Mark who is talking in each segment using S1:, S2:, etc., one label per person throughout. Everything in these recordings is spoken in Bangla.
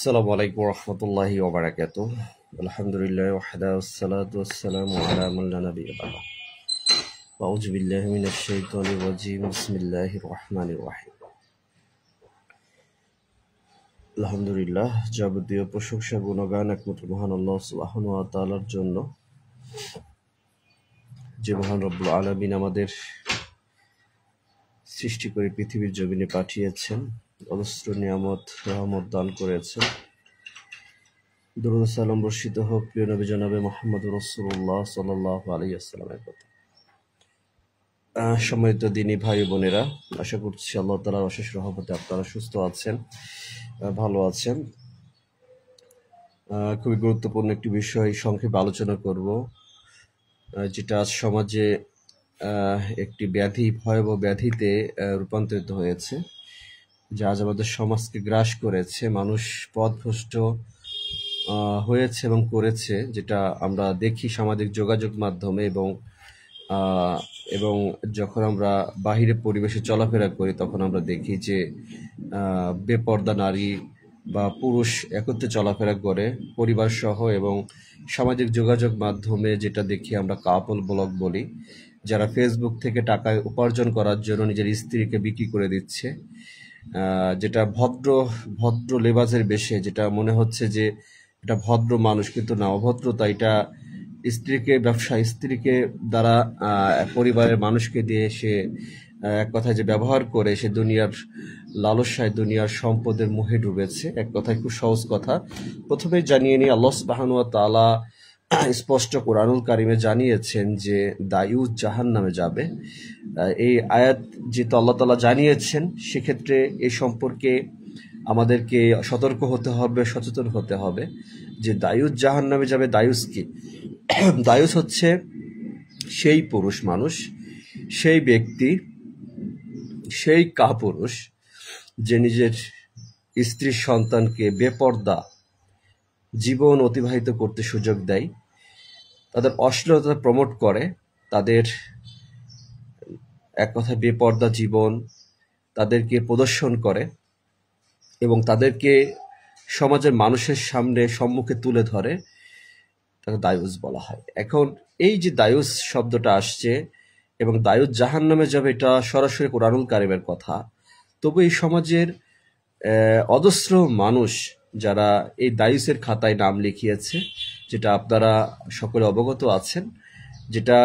S1: আসসালামু আলাইকুম রহমতুল্লাহি ওবারাকাতু। আলহামদুলিল্লাহ ওয়াহদা ওয়াসসালাতু ওয়াসসালামু আলা মান লা নাবিয়্যা বা'দা। আউযু বিল্লাহি মিনাশ শাইতানির রাজীম। বিসমিল্লাহির রহমানির রহিম। আলহামদুলিল্লাহ, যাবতীয় প্রশংসা গুণগান একমাত্র মহান আল্লাহ সুবহানাহু ওয়া তাআলার জন্য, যে মহান রব্বুল আলামিন আমাদের সৃষ্টি করে পৃথিবীর জমিনে পাঠিয়েছেন, অজস্র নিয়ামত রহমত দান করেছেন। দরুদ সালাম বর্ষিত হোক প্রিয় নবী জনাবে মুহাম্মদুর রাসূলুল্লাহ সাল্লাল্লাহু আলাইহি ওয়াসাল্লামের প্রতি। সম্মানিত দিনী ভাই বোনেরা, আশা করছি আল্লাহ তাআলার অশেষ রহমতে আপনারা সুস্থ আছেন, ভালো আছেন। খুবই গুরুত্বপূর্ণ একটি বিষয় সংক্ষেপে আলোচনা করব, যেটা আজ সমাজে একটি ব্যাধি, ভয়াবহ ব্যাধিতে রূপান্তরিত হয়েছে, যা আজ আমাদের সমাজকে গ্রাস করেছে। মানুষ পথভ্রষ্ট হয়েছে এবং করেছে, যেটা আমরা দেখি সামাজিক যোগাযোগ মাধ্যমে এবং যখন আমরা বাহিরে পরিবেশে চলাফেরা করি তখন আমরা দেখি যে বেপর্দা নারী বা পুরুষ একত্রে চলাফেরা করে পরিবার সহ, এবং সামাজিক যোগাযোগ মাধ্যমে যেটা দেখি আমরা কাপল ব্লগ বলি, যারা ফেসবুক থেকে টাকা উপার্জন করার জন্য নিজের স্ত্রীকে বিক্রি করে দিচ্ছে, যেটা ভদ্র লেবাজের বেশে, যেটা মনে হচ্ছে যে এটা ভদ্র মানুষ, কিন্তু না, অভদ্রতা। এটা স্ত্রীকে দ্বারা পরিবারের মানুষকে দিয়ে সে এক কথায় যে ব্যবহার করে, সে দুনিয়ার লালসায়, দুনিয়ার সম্পদের মোহে ডুবেছে। এক কথায় খুব সহজ কথা, প্রথমেই জানিয়ে নিই, আল্লাহ সুবহানাহু ওয়া তাআলা স্পষ্ট কোরআনুল কারিমে জানিয়েছেন যে দায়ুস জাহান্নামে যাবে। এই আয়াত যেহেতু আল্লাহ তাআলা জানিয়েছেন, সেক্ষেত্রে এই সম্পর্কে আমাদেরকে সতর্ক হতে হবে, সচেতন হতে হবে যে দায়ুস জাহান্নামে যাবে। দায়ুস কি? দায়ুস হচ্ছে সেই পুরুষ মানুষ, সেই ব্যক্তি, সেই কাপুরুষ যে নিজের স্ত্রী সন্তানকে বেপর্দা জীবন অতিবাহিত করতে সুযোগ দেয়, তাদের অশ্লীলতা প্রমোট করে, তাদের এক কথায় বেপর্দা জীবন তাদেরকে প্রদর্শন করে এবং তাদেরকে সমাজের মানুষের সম্মুখে তুলে ধরে, তাকে দায়ুস বলা হয়। এখন এই যে দায়ুস শব্দটা আসছে এবং দায়ুস জাহান্নামে যাবে, এটা সরাসরি কোরআনুল কারিমের কথা। তবু এই সমাজের অজস্র মানুষ যারা এই দায়ুসের খাতায় নাম লিখিয়েছে, যেটা আপনারা সকলে অবগত আছেন, যেটা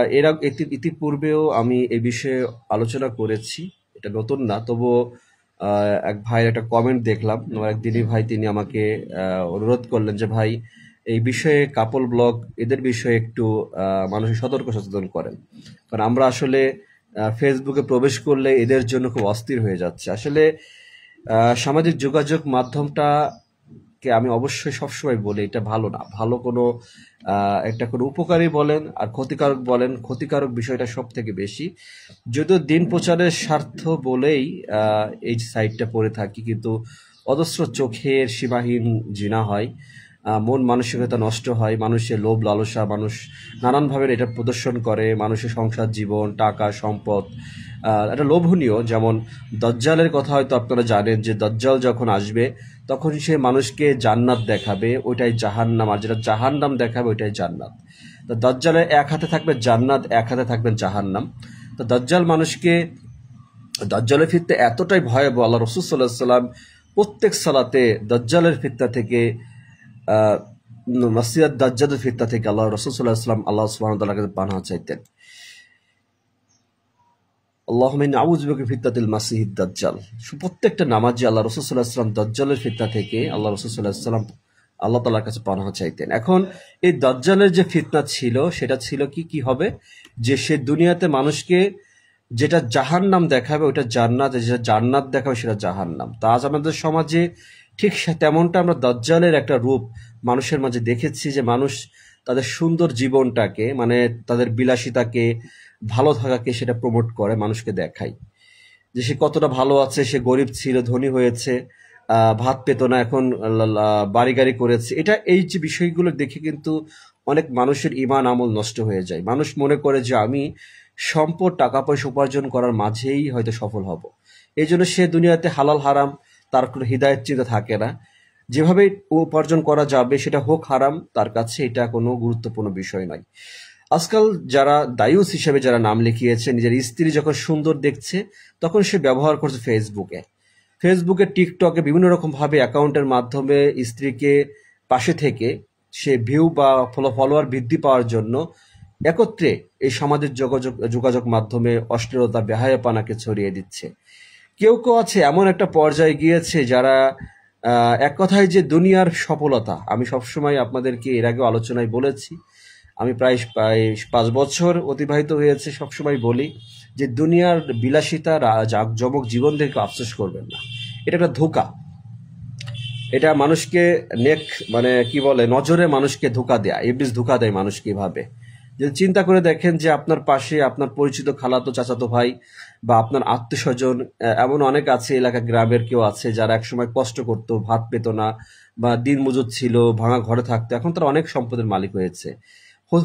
S1: ইতিপূর্বেও আমি এই বিষয়ে আলোচনা করেছি, এটা নতুন না। তবুও এক ভাইয়ের একটা কমেন্ট দেখলাম, এক দিনী ভাই, তিনি আমাকে অনুরোধ করলেন যে ভাই, এই বিষয়ে কাপল ব্লগ এদের বিষয়ে একটু মানুষের সতর্ক সচেতন করেন, কারণ আমরা আসলে ফেসবুকে প্রবেশ করলে এদের জন্য খুব অস্থির হয়ে যাচ্ছে। আসলে সামাজিক যোগাযোগ মাধ্যমটাকে আমি অবশ্যই সবসময় বলি এটা ভালো না। ভালো কোনো একটা কোনো উপকারী বলেন আর ক্ষতিকারক বলেন, ক্ষতিকারক বিষয়টা সব থেকে বেশি। যদিও দিন প্রচারের স্বার্থ বলেই এই সাইটটা পড়ে থাকি, কিন্তু অজস্র চোখের সীমাহীন জিনা হয়, মন মানসিকতা নষ্ট হয়, মানুষের লোভ লালসা, মানুষ নানানভাবে এটা প্রদর্শন করে, মানুষের সংসার জীবন, টাকা সম্পদ, এটা লোভনীয়। যেমন দাজ্জালের কথা হয়তো আপনারা জানেন যে দাজ্জাল যখন আসবে তখন সে মানুষকে জান্নাত দেখাবে, ওইটাই জাহান্নাম, আর যেটা জাহান্নাম দেখাবে ওইটাই জান্নাত। তো দাজ্জালের এক হাতে থাকবে জান্নাত, এক হাতে থাকবে জাহান্নাম। তো দাজ্জালের ফিতনা এতটাই ভয়াবহ, আল্লাহ রাসূল সাল্লাল্লাহু আলাইহি ওয়াসাল্লাম প্রত্যেক সালাতে দাজ্জালের ফিতনা থেকে, মাসিয়াত দাজ্জালের ফিতনা থেকে আল্লাহ রাসূল সাল্লাল্লাহু আলাইহি ওয়াসাল্লাম আল্লাহ সুবহানাহু ওয়া তাআলার কাছে পানাহ চাইতেন। আল্লাহুম্মা ইন্নী আউযু বিকা মিন ফিতনাতিল মাসিহিদ দাজ্জাল। প্রত্যেকটা নামাজে আল্লাহ রাসূল সাল্লাল্লাহু আলাইহি ওয়াসাল্লাম দাজ্জালের ফিতনা থেকে আল্লাহ রাসূল সাল্লাল্লাহু আলাইহি ওয়াসাল্লাম আল্লাহ তাআলার কাছে পানাহ চাইতেন। এখন এই দাজ্জালের যে ফিতনা ছিল, সেটা ছিল কি হবে, যে সে দুনিয়াতে মানুষকে যেটা জাহান্নাম দেখাবে ওইটা জান্নাত, যেটা জান্নাত দেখাবে সেটা জাহান্নাম। তা আজ আমাদের সমাজে ঠিক তেমনটা আমরা দাজ্জালের একটা রূপ মানুষের মাঝে দেখেছি, যে মানুষ তাদের সুন্দর জীবনটাকে, মানে তাদের বিলাসিতাকে, ভালো থাকাকে সেটা প্রমোট করে, মানুষকে দেখায় যে সে কতটা ভালো আছে, সে গরিব ছিল, ধনী হয়েছে, ভাত পেত না, এখন বাড়ি গাড়ি করেছে। এই যে বিষয়গুলো দেখে কিন্তু অনেক মানুষের ঈমান আমল নষ্ট হয়ে যায়। মানুষ মনে করে যে আমি সম্পদ, টাকা পয়সা উপার্জন করার মাঝেই হয়তো সফল হব, এই জন্য সে দুনিয়াতে হালাল হারাম তার কোনো হিদায়ত চিন্তা থাকে না। যেভাবে উপার্জন করা যাবে সেটা হোক হারাম, তার কাছে এটা কোনো গুরুত্বপূর্ণ বিষয় নয়। আজকাল যারা দায়ুস হিসেবে যারা নাম লিখিয়েছে, নিজের স্ত্রী যখন সুন্দর দেখছে তখন সে ব্যবহার করছে ফেসবুকে, টিকটকে বিভিন্ন রকম ভাবে অ্যাকাউন্টের মাধ্যমে স্ত্রীকে পাশে থেকে সে ভিউ বা ফলোয়ার বৃদ্ধি পাওয়ার জন্য একত্রে এই সামাজিক যোগাযোগ মাধ্যমে অশ্লীলতা বেহায়াপনাকে ছড়িয়ে দিচ্ছে। কেউ কেউ আছে এমন একটা পর্যায়ে গিয়েছে যারা এক কথায় যে দুনিয়ার সফলতা, আমি সবসময় আপনাদেরকে এর আগে আলোচনায় বলেছি, আমি প্রায় 5 বছর অতিবাহিত হয়েছে, সবসময় বলি যে দুনিয়ার বিলাসিতা জাঁকজমক জীবন দেখে আফসোস করবেন না, এটা একটা ধোঁকা। এটা মানুষকে মানে কি বলে, নজরে মানুষকে ধোঁকা দেয়, ইবলিস ধোঁকা দেয় মানুষকে এভাবে। যদি চিন্তা করে দেখেন যে আপনার পাশে আপনার পরিচিত খালাতো চাচাতো ভাই বা আপনার আত্মীয় স্বজন এমন অনেক আছে, এলাকা গ্রামের কেউ আছে যারা একসময় কষ্ট করতো, ভাত পেত না বা দিন মজুর ছিল, ভাঙা ঘরে থাকতো, এখন তারা অনেক সম্পদের মালিক হয়েছে,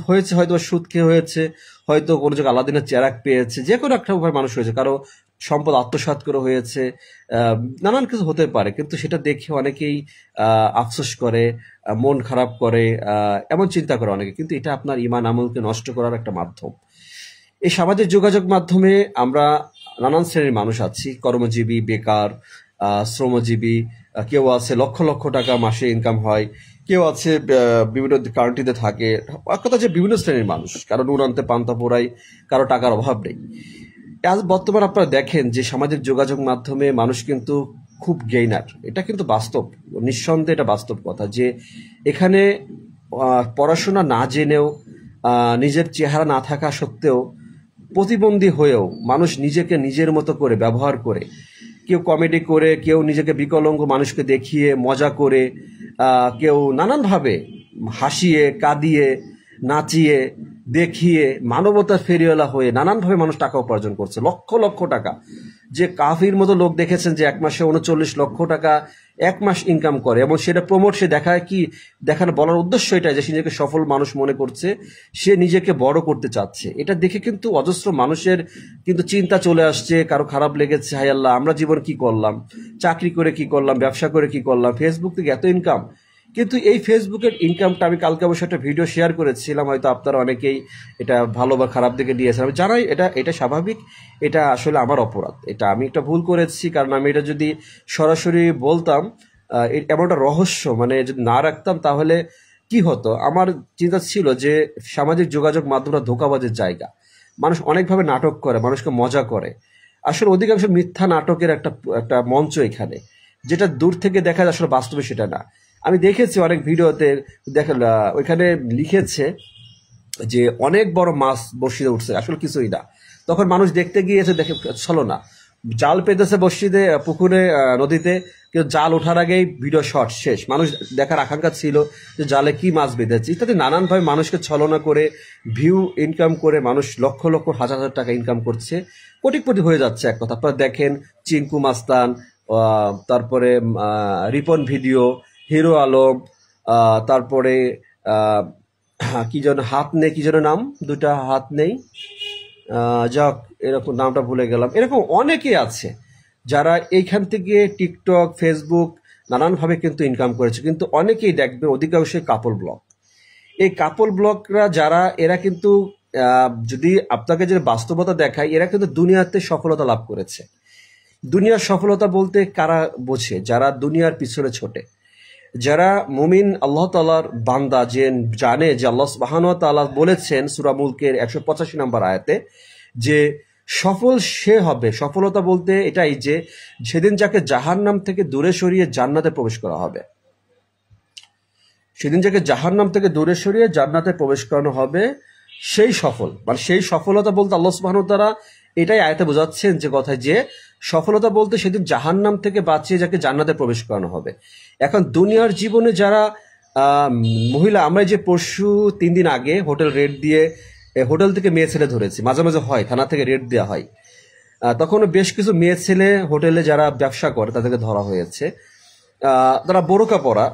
S1: হয়তো সুদ খেয়ে হয়েছে, হয়তো কোনো জায়গায় আলাদিনের চেরাক পেয়েছে, যে কোনো একটা উপায় মানুষ হয়েছে, কারো সম্পদ আত্মসাৎ করে হয়েছে, নানান কিছু হতে পারে। কিন্তু সেটা দেখে অনেকেই আফসোস করে, মন খারাপ করে, এমন চিন্তা করে অনেকে, কিন্তু এটা আপনার ইমান আমলকে নষ্ট করার একটা মাধ্যম। এই সামাজিক যোগাযোগ মাধ্যমে আমরা নানান শ্রেণীর মানুষ আছি, কর্মজীবী, বেকার, শ্রমজীবী, কেউ আছে লক্ষ লক্ষ টাকা মাসে ইনকাম হয়, কেউ আছে বিভিন্ন কান্ট্রিতে থাকে, এক কথা যে বিভিন্ন শ্রেণীর মানুষ, কারো নুন আনতে পান্তা পোড়াই, কারো টাকার অভাব নেই। আজ বর্তমান আপনারা দেখেন যে সামাজিক যোগাযোগ মাধ্যমে মানুষ কিন্তু খুব গেইনার, এটা কিন্তু বাস্তব, নিঃসন্দেহে এটা বাস্তব কথা যে এখানে পড়াশোনা না জেনেও, নিজের চেহারা না থাকা সত্ত্বেও, প্রতিবন্ধী হয়েও মানুষ নিজেকে নিজের মতো করে ব্যবহার করে, কেউ কমেডি করে, কেউ নিজেকে বিকলাঙ্গ মানুষকে দেখিয়ে মজা করে, কেউ নানানভাবে হাসিয়ে কাঁদিয়ে নাচিয়ে দেখিয়ে মানবতার ফেরিওয়ালা হয়ে নানানভাবে মানুষ টাকা উপার্জন করছে, লক্ষ লক্ষ টাকা। যে কাফির মতো লোক দেখেছেন যে এক মাসে 39 লক্ষ টাকা এক মাস ইনকাম করে, এবং সেটা প্রমোট সে দেখায়, কি দেখানো বলার উদ্দেশ্য এটা যে সে নিজেকে সফল মানুষ মনে করছে, সে নিজেকে বড় করতে চাচ্ছে। এটা দেখে কিন্তু অজস্র মানুষের কিন্তু চিন্তা চলে আসছে, কারো খারাপ লেগেছে, হায় আল্লাহ আমরা জীবন কি করলাম, চাকরি করে কি করলাম, ব্যবসা করে কি করলাম, ফেসবুক থেকে এত ইনকাম। কিন্তু এই ফেসবুকের ইনকামটা আমি কালকে অবশ্য একটা ভিডিও শেয়ার করেছিলাম, হয়তো আপনারা অনেকেই এটা ভালো বা খারাপ দিকে নিয়েছেন, আমি জানাই এটা স্বাভাবিক, এটা আসলে আমার অপরাধ, এটা আমি একটা ভুল করেছি। কারণ আমি এটা যদি সরাসরি বলতাম, এমনটা রহস্য মানে যদি না রাখতাম, তাহলে কি হতো, আমার চিন্তা ছিল যে সামাজিক যোগাযোগ মাধ্যমটা ধোঁকাবাজের জায়গা, মানুষ অনেকভাবে নাটক করে, মানুষকে মজা করে, আসলে অধিকাংশ মিথ্যা নাটকের একটা মঞ্চ এখানে, যেটা দূর থেকে দেখা যায় আসলে বাস্তবে সেটা না। আমি দেখেছি অনেক ভিডিওতে, দেখেন ওইখানে লিখেছে যে অনেক বড় মাছ বড়শিতে উঠছে, আসলে কিছুই না। তখন মানুষ দেখতে গিয়েছে, দেখে চলো না, জাল পেতেছে বড়শিতে, পুকুরে, নদীতে, কিন্তু জাল ওঠার আগেই ভিডিও শর্ট শেষ। মানুষ দেখার আকাঙ্ক্ষা ছিল যে জালে কি মাছ বেঁধেছে ইত্যাদি, নানানভাবে মানুষকে ছলনা করে ভিউ ইনকাম করে মানুষ লক্ষ লক্ষ হাজার হাজার টাকা ইনকাম করছে, কোটিপতি হয়ে যাচ্ছে এক কথা। আপনারা দেখেন চিঙ্কু মাস্তান, তারপরে রিপন ভিডিও, হিরো আলম, তারপরে কি যেন হাত নেই, কি যেন নাম, দুটা হাত নেই, যাক এরকম নামটা ভুলে গেলাম, এরকম অনেকে আছে যারা এইখান থেকে টিকটক, ফেসবুক নানানভাবে কিন্তু ইনকাম করেছে। কিন্তু অনেকেই দেখবে অধিকাংশই কাপল ব্লগ, এই কাপল ব্লগরা যারা, এরা কিন্তু যদি আপনাকে যে বাস্তবতা দেখায়, এরা কিন্তু দুনিয়াতে সফলতা লাভ করেছে। দুনিয়ার সফলতা বলতে কারা বোঝে? যারা দুনিয়ার পিছনে ছোটে, যারা মুমিন আল্লাহ তাআলার বান্দা, জানে যে আল্লাহ সুবহানাহু ওয়া তাআলা বলেছেন সূরা মুলকের 185 নম্বর আয়াতে যে সফল সে হবে। সফলতা বলতে এটাই যে সেদিন যাকে জাহান্নাম থেকে দূরে সরিয়ে জান্নাতে প্রবেশ করা হবে, সেদিন যাকে জাহান্নাম থেকে দূরে সরিয়ে জান্নাতে প্রবেশ করানো হবে, সেই সফল। মানে সেই সফলতা বলতে আল্লাহ সুবহানাহু ওয়া তাআলা এটাই আয়াতে বোঝাচ্ছেন, যে কথায় যে সফলতা বলতে সেদিন জাহান্নাম থেকে বাঁচিয়ে যাকে জান্নাতে প্রবেশ করানো হবে। এখন দুনিয়ার জীবনে যারা মহিলা, আমরা যে পরশু 3 দিন আগে হোটেল রেড দিয়ে, হোটেল থেকে মেয়ে ছেলে ধরেছি, মাঝে মাঝে হয় থানা থেকে রেড দেওয়া হয়, তখন বেশ কিছু মেয়ে ছেলে হোটেলে যারা ব্যবসা করে তাদেরকে ধরা হয়েছে, তারা বোরকা পরা।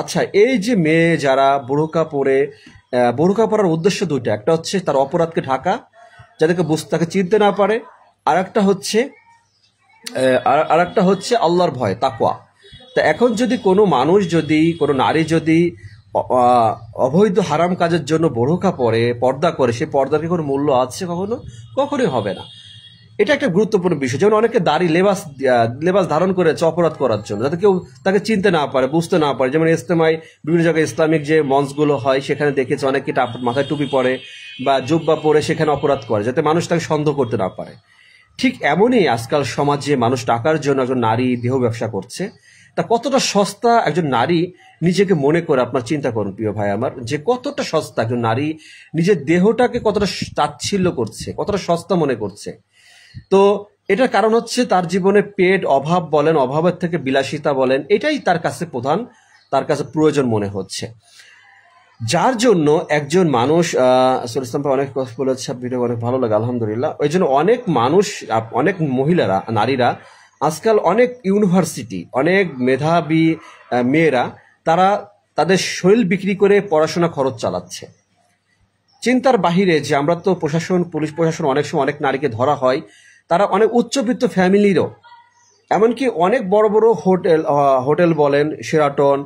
S1: আচ্ছা, এই যে মেয়ে যারা বোরকা পরে, বোরকা পরার উদ্দেশ্য দুইটা, একটা হচ্ছে তার অপরাধকে ঢাকা, যাদেরকে তাকে চিনতে না পারে, আর একটা হচ্ছে আল্লাহর ভয়, তাকওয়া। তা এখন যদি কোনো মানুষ, যদি কোনো নারী যদি অবৈধ হারাম কাজের জন্য বোরকা পরে, পর্দা করে, সে পর্দার কি কোনো মূল্য আছে? কখনোই হবে না। এটা একটা গুরুত্বপূর্ণ বিষয়। যেমন অনেকে দাড়ি লেবাস ধারণ করেছে অপরাধ করার জন্য, যাতে কেউ তাকে চিনতে না পারে, বুঝতে না পারে। যেমন ইস্তেমায় বিভিন্ন জায়গায় ইসলামিক যে মঞ্চগুলো হয়, সেখানে দেখেছে অনেকে মাথায় টুপি পরে বা জুব্বা পরে সেখানে অপরাধ করে, যাতে মানুষ তাকে সন্দেহ করতে না পারে। ঠিক এমনই আজকাল সমাজে মানুষ টাকার জন্য একজন নারী দেহ ব্যবসা করছে। তা কতটা সস্তা একজন নারী নিজেকে মনে করে, আপনার চিন্তা করুন প্রিয় ভাই আমার, যে কতটা সস্তা একজন নারী নিজের দেহটাকে কতটা তাচ্ছিল্য করছে, কতটা সস্তা মনে করছে। তো এটার কারণ হচ্ছে তার জীবনে পেট, অভাব বলেন, অভাবের থেকে বিলাসিতা বলেন, এটাই তার কাছে প্রধান, তার কাছে প্রয়োজন মনে হচ্ছে। যার জন্য একজন মানুষ ইসলাম অনেক কথা বলেছে, ভিডিও অনেক ভালো লাগে, আলহামদুলিল্লাহ। ওই জন্য অনেক মানুষ, অনেক মহিলারা, নারীরা আজকাল অনেক ইউনিভার্সিটি, অনেক মেধাবী মেয়েরা তারা তাদের শরীর বিক্রি করে পড়াশোনা খরচ চালাচ্ছে। চিন্তার বাহিরে যে আমরা তো প্রশাসন, পুলিশ প্রশাসন অনেক সময় অনেক নারীকে ধরা হয়, তারা অনেক উচ্চবিত্ত ফ্যামিলিরও, এমনকি অনেক বড় বড় হোটেল বলেন, শেরাটন,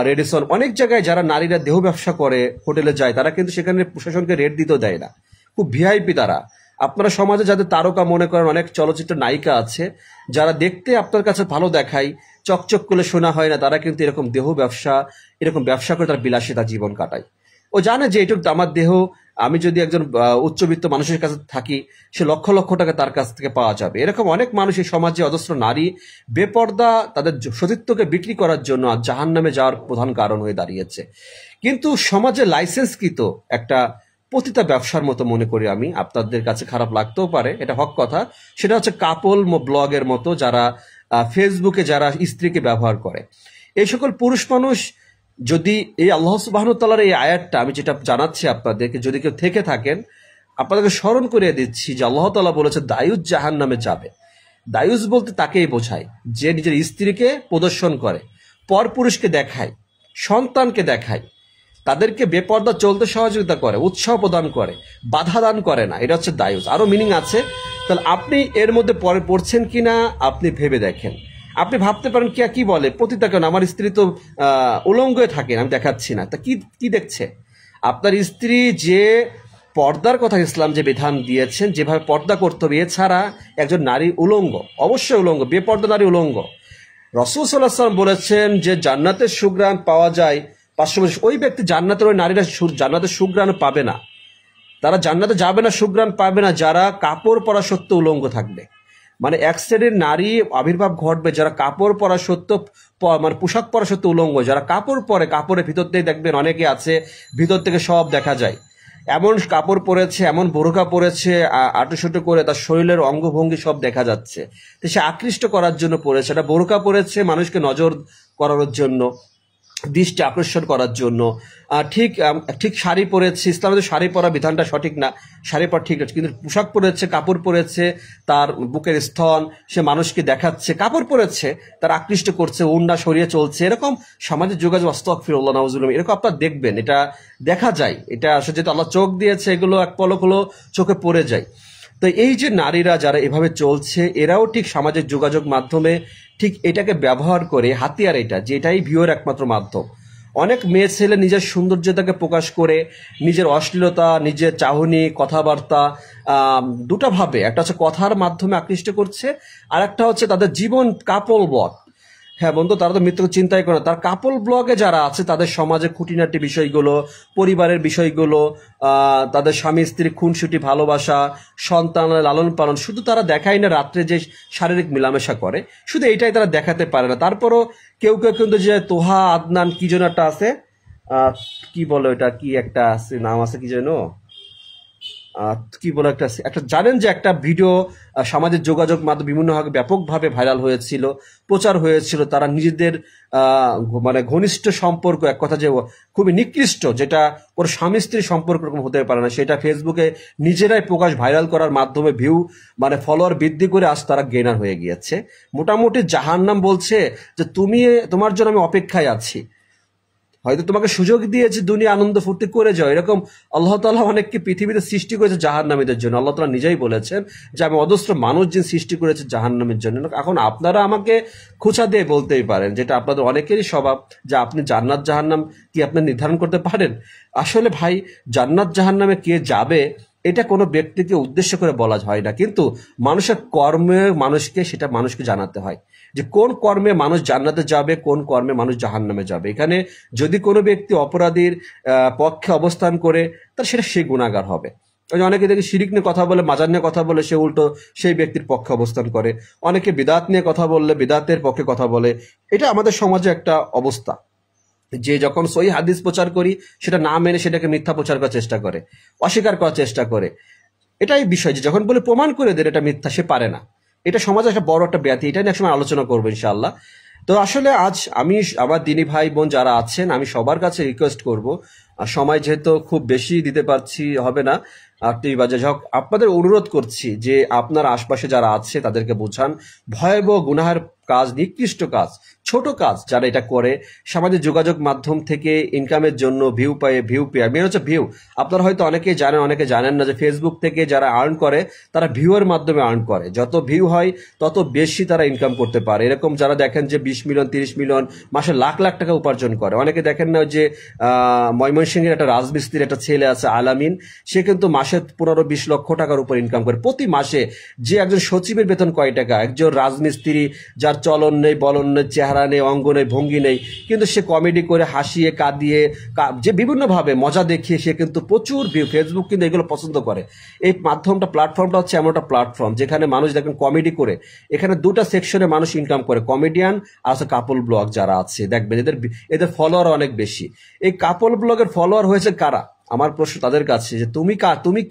S1: রেডিসন, অনেক জায়গায় যারা নারীরা দেহ ব্যবসা করে হোটেলে যায়, তারা কিন্তু সেখানে প্রশাসনকে রেট দিতেও দেয় না, খুব ভিআইপি তারা। আপনারা সমাজে যাদের তারকা মনে করেন, অনেক চলচ্চিত্র নায়িকা আছে যারা দেখতে আপনার কাছে ভালো দেখায়, চকচক করে শোনা হয় না, তারা কিন্তু এরকম দেহ ব্যবসা, এরকম ব্যবসা করে তারা বিলাসিতা জীবন কাটায়। ও জানে যে এটুকু আমার দেহ, আমি যদি একজন উচ্চবিত্ত মানুষের কাছে থাকি, সে লক্ষ লক্ষ টাকা তার কাছ থেকে পাওয়া যাবে। এরকম অনেক মানুষ এই সমাজে, অজস্র নারী বেপর্দা তাদের সতীত্বকে বিক্রি করার জন্য জাহান্নামে যাওয়ার প্রধান কারণ হয়ে দাঁড়িয়েছে। কিন্তু সমাজে লাইসেন্সকৃত একটা পতিতা ব্যবসার মতো মনে করি আমি, আপনাদের কাছে খারাপ লাগতেও পারে, এটা হক কথা। সেটা হচ্ছে কাপল ব্লগের মতো, যারা ফেসবুকে যারা স্ত্রীকে ব্যবহার করে। এই সকল পুরুষ মানুষ যদি এই আল্লাহ সুবহানাহু ওয়া তাআলার এই আয়াতটা আমি যেটা জানাচ্ছি আপনাদেরকে, যদি কেউ থেকে থাকেন, আপনাদেরকে স্মরণ করিয়ে দিচ্ছি যে আল্লাহ তাআলা বলেছে দায়ুস জাহান্নামে যাবে। দায়ুস বলতে তাকেই বোঝায় যে নিজের স্ত্রীকে প্রদর্শন করে, পরপুরুষকে দেখায়, সন্তানকে দেখায়, তাদেরকে বেপর্দা চলতে সহযোগিতা করে, উৎসাহ প্রদান করে, বাধা দান করে না। এটা হচ্ছে দায়ুস। আরো মিনিং আছে। তাহলে আপনি এর মধ্যে পড়ছেন কিনা আপনি ভেবে দেখেন। আপনি ভাবতে পারেন কি বলে পতিতা কেন, আমার স্ত্রী তো উলঙ্গ থাকেন, আমি দেখাচ্ছি না। তা কি দেখছে আপনার স্ত্রী? যে পর্দার কথা ইসলাম যে বিধান দিয়েছেন, যেভাবে পর্দা করতে হবে, এছাড়া একজন নারী উলঙ্গ, অবশ্যই উলঙ্গ, বেপর্দা নারী উলঙ্গ। রাসূল সাল্লাল্লাহু আলাইহি ওয়াসাল্লাম বলেছেন যে জান্নাতের সুঘ্রাণ পাওয়া যায় 500 বছর। ওই ব্যক্তি জান্নাতের, ওই নারীরা জান্নাতের সুঘ্রাণ পাবে না, তারা জান্নাতে যাবে না, সুঘ্রাণ পাবে না, যারা কাপড় পরা সত্ত্বেও উলঙ্গ থাকবে। মানে এক শ্রেণীর নারী আবির্ভাব ঘটবে যারা কাপড় পরা সত্ত্বেও, মানে পোশাক পরা সত্ত্বেও উলঙ্গ। যারা কাপড় পরে, কাপড়ের ভিতর থেকে দেখবেন অনেকে আছে ভিতর থেকে সব দেখা যায়, এমন কাপড় পরেছে, এমন বোরকা পরেছে, আটোশুটো করে তার শরীরের অঙ্গভঙ্গি সব দেখা যাচ্ছে। তো সে আকৃষ্ট করার জন্য পরেছে, এটা বোরকা পরেছে মানুষকে নজর করানোর জন্য, দৃষ্টি আকর্ষণ করার জন্য। ঠিক শাড়ি পরেছে, ইসলামের শাড়ি পরা বিধানটা সঠিক না, শাড়ি পরা ঠিক আছে, কিন্তু পোশাক পরেছে, কাপড় পরেছে, তার বুকের স্তন সে মানুষকে দেখাচ্ছে, কাপড় পরেছে, তার আকৃষ্ট করছে, ওড়না সরিয়ে চলছে, এরকম সামাজিক যোগাযোগ, আস্তাগফিরুল্লাহ, নাউযুবিল্লাহ, এরকম আপনার দেখবেন, এটা দেখা যায়। এটা আসলে যেহেতু আল্লাহ চোখ দিয়েছে, এগুলো এক পলক হলো চোখে পড়ে যায়। তো এই যে নারীরা যারা এভাবে চলছে, এরাও ঠিক সামাজিক যোগাযোগ মাধ্যমে ঠিক এটাকে ব্যবহার করে, হাতিয়ার এটা, যে এটাই ভিউয়ের একমাত্র মাধ্যম। অনেক মেয়ে ছেলে নিজের সৌন্দর্যতাকে প্রকাশ করে নিজের অশ্লীলতা, নিজের চাহনি, কথাবার্তা, দুটা ভাবে, একটা হচ্ছে কথার মাধ্যমে আকৃষ্ট করছে, আর একটা হচ্ছে তাদের জীবন কাপল ব্লগ। হ্যাঁ বন্ধু, তারা তো মৃত্যু চিন্তাই করে। তার কাপল ব্লগে যারা আছে, তাদের সমাজে খুঁটিনাটি বিষয়গুলো, পরিবারের বিষয়গুলো, তাদের স্বামী স্ত্রী খুনসুটি, ভালোবাসা, সন্তানের লালন পালন, শুধু তারা দেখায় না রাত্রে যে শারীরিক মেলামেশা করে, শুধু এইটাই তারা দেখাতে পারে না। তারপরও কেউ কেউ কিন্তু যে তোহা, আদনান, কি যেন একটা আছে, কি বলো এটা, কি একটা আছে নাম আছে, কি যেন কি বলে একটা জানেন যে একটা ভিডিও সামাজিক যোগাযোগ মাধ্যম বিভিন্নভাবে ব্যাপকভাবে ভাইরাল হয়েছিল, প্রচার হয়েছিল। তারা নিজেদের মানে ঘনিষ্ঠ সম্পর্ক, এক কথা যে খুবই নিকৃষ্ট, যেটা ওর স্বামী স্ত্রীর সম্পর্ক এরকম হতে পারে না, সেটা ফেসবুকে নিজেরাই প্রকাশ, ভাইরাল করার মাধ্যমে ভিউ, মানে ফলোয়ার বৃদ্ধি করে আজ তারা গেইনার হয়ে গিয়েছে। মোটামুটি জাহান্নাম বলছে যে তোমার জন্য আমি অপেক্ষায় আছি। হয়তো তোমাকে সুযোগ দিয়েছে দুনিয়া আনন্দ ফুর্তি করে যাও, এরকম আল্লাহ তাআলা অনেককে পৃথিবীতে সৃষ্টি করেছে জাহান্নামীদের জন্য। আল্লাহ তাআলা নিজেই বলেছেন যে আমি অজস্র মানুষ যিনি সৃষ্টি করেছে জাহান্নামের জন্য। এখন আপনারা আমাকে খোঁচা দিয়ে বলতেই পারেন, যেটা আপনাদের অনেকেরই স্বভাব, যে আপনি জান্নাত জাহান্নাম কি আপনি নির্ধারণ করতে পারেন? আসলে ভাই, জান্নাত জাহান্নামে কে যাবে এটা কোনো ব্যক্তিকে উদ্দেশ্য করে বলা হয় না, কিন্তু মানুষের কর্মে মানুষকে জানাতে হয় যে কোন কর্মে মানুষ জান্নাতে যাবে, কোন কর্মে মানুষ জাহান্নামে যাবে। এখানে যদি কোনো ব্যক্তি অপরাধীর পক্ষে অবস্থান করে, তাহলে সেটা সে গুনাহগার হবে। অনেকে দেখি শিরিক নিয়ে কথা বলে, মাজার নিয়ে কথা বলে, সে উল্টো সেই ব্যক্তির পক্ষে অবস্থান করে। অনেকে বিদাত নিয়ে কথা বললে বিদাতের পক্ষে কথা বলে। এটা আমাদের সমাজে একটা অবস্থা, যে যখন সহি হাদিস প্রচার করি সেটা না মেনে সেটাকে মিথ্যা প্রচার করার চেষ্টা করে, অস্বীকার করার চেষ্টা করে। এটাই বিষয়, যে যখন বলে প্রমাণ করে দেন এটা মিথ্যা, সে পারে না। এটা সমাজে একটা বড় একটা ব্যাধি। এটা নিয়ে একসময় আলোচনা করবো ইনশাআল্লাহ। তো আসলে আজ আমি আমার দিনী ভাই বোন যারা আছেন, আমি সবার কাছে রিকোয়েস্ট করব, আর সময় যেহেতু খুব বেশি দিতে পারছি হবে না, আর বাজে হোক, আপনাদের অনুরোধ করছি যে আপনার আশপাশে যারা আছে তাদেরকে বোঝান ভয়াবহ গুনাহের কাজ, নিকৃষ্ট কাজ, ছোট কাজ যারা এটা করে সামাজিক যোগাযোগ মাধ্যম থেকে ইনকামের জন্য ভিউ পেয়ে মেন হচ্ছে ভিউ। আপনারা হয়তো অনেকেই জানেন, অনেকে জানেন না যে ফেসবুক থেকে যারা আর্ন করে তারা ভিউয়ের মাধ্যমে আর্ন করে। যত ভিউ হয় তত বেশি তারা ইনকাম করতে পারে। এরকম যারা দেখেন যে 20 মিলিয়ন 30 মিলিয়ন মাসে লাখ লাখ টাকা উপার্জন করে। অনেকে দেখেন না যে ময়মনসিংহের একটা রাজমিস্ত্রির একটা ছেলে আছে আলামিন, সে কিন্তু মাসে 15-20 লক্ষ টাকার উপর ইনকাম করে প্রতি মাসে। যে একজন সচিবের বেতন কয় টাকা, একজন রাজমিস্ত্রি যার চলন নেই, বলন নেই, চেহারা নেই, অঙ্গ নেই, ভঙ্গি নেই, কিন্তু সে কমেডি করে, হাসিয়ে, কাঁদিয়ে, যে বিভিন্নভাবে মজা দেখিয়ে সে কিন্তু প্রচুর ভিউ। ফেসবুক কিন্তু এগুলো পছন্দ করে। এই মাধ্যমটা, প্ল্যাটফর্মটা হচ্ছে এমন একটা প্ল্যাটফর্ম যেখানে মানুষ দেখেন কমেডি করে, এখানে দুটা সেকশনে মানুষ ইনকাম করে, কমেডিয়ান আর হচ্ছে কাপল ব্লগ যারা আছে, দেখবেন এদের ফলোয়ার অনেক বেশি। এই কাপল ব্লগের ফলোয়ার হয়েছে কারা? আমার প্রশ্ন তাদের কাছে, যে তুমি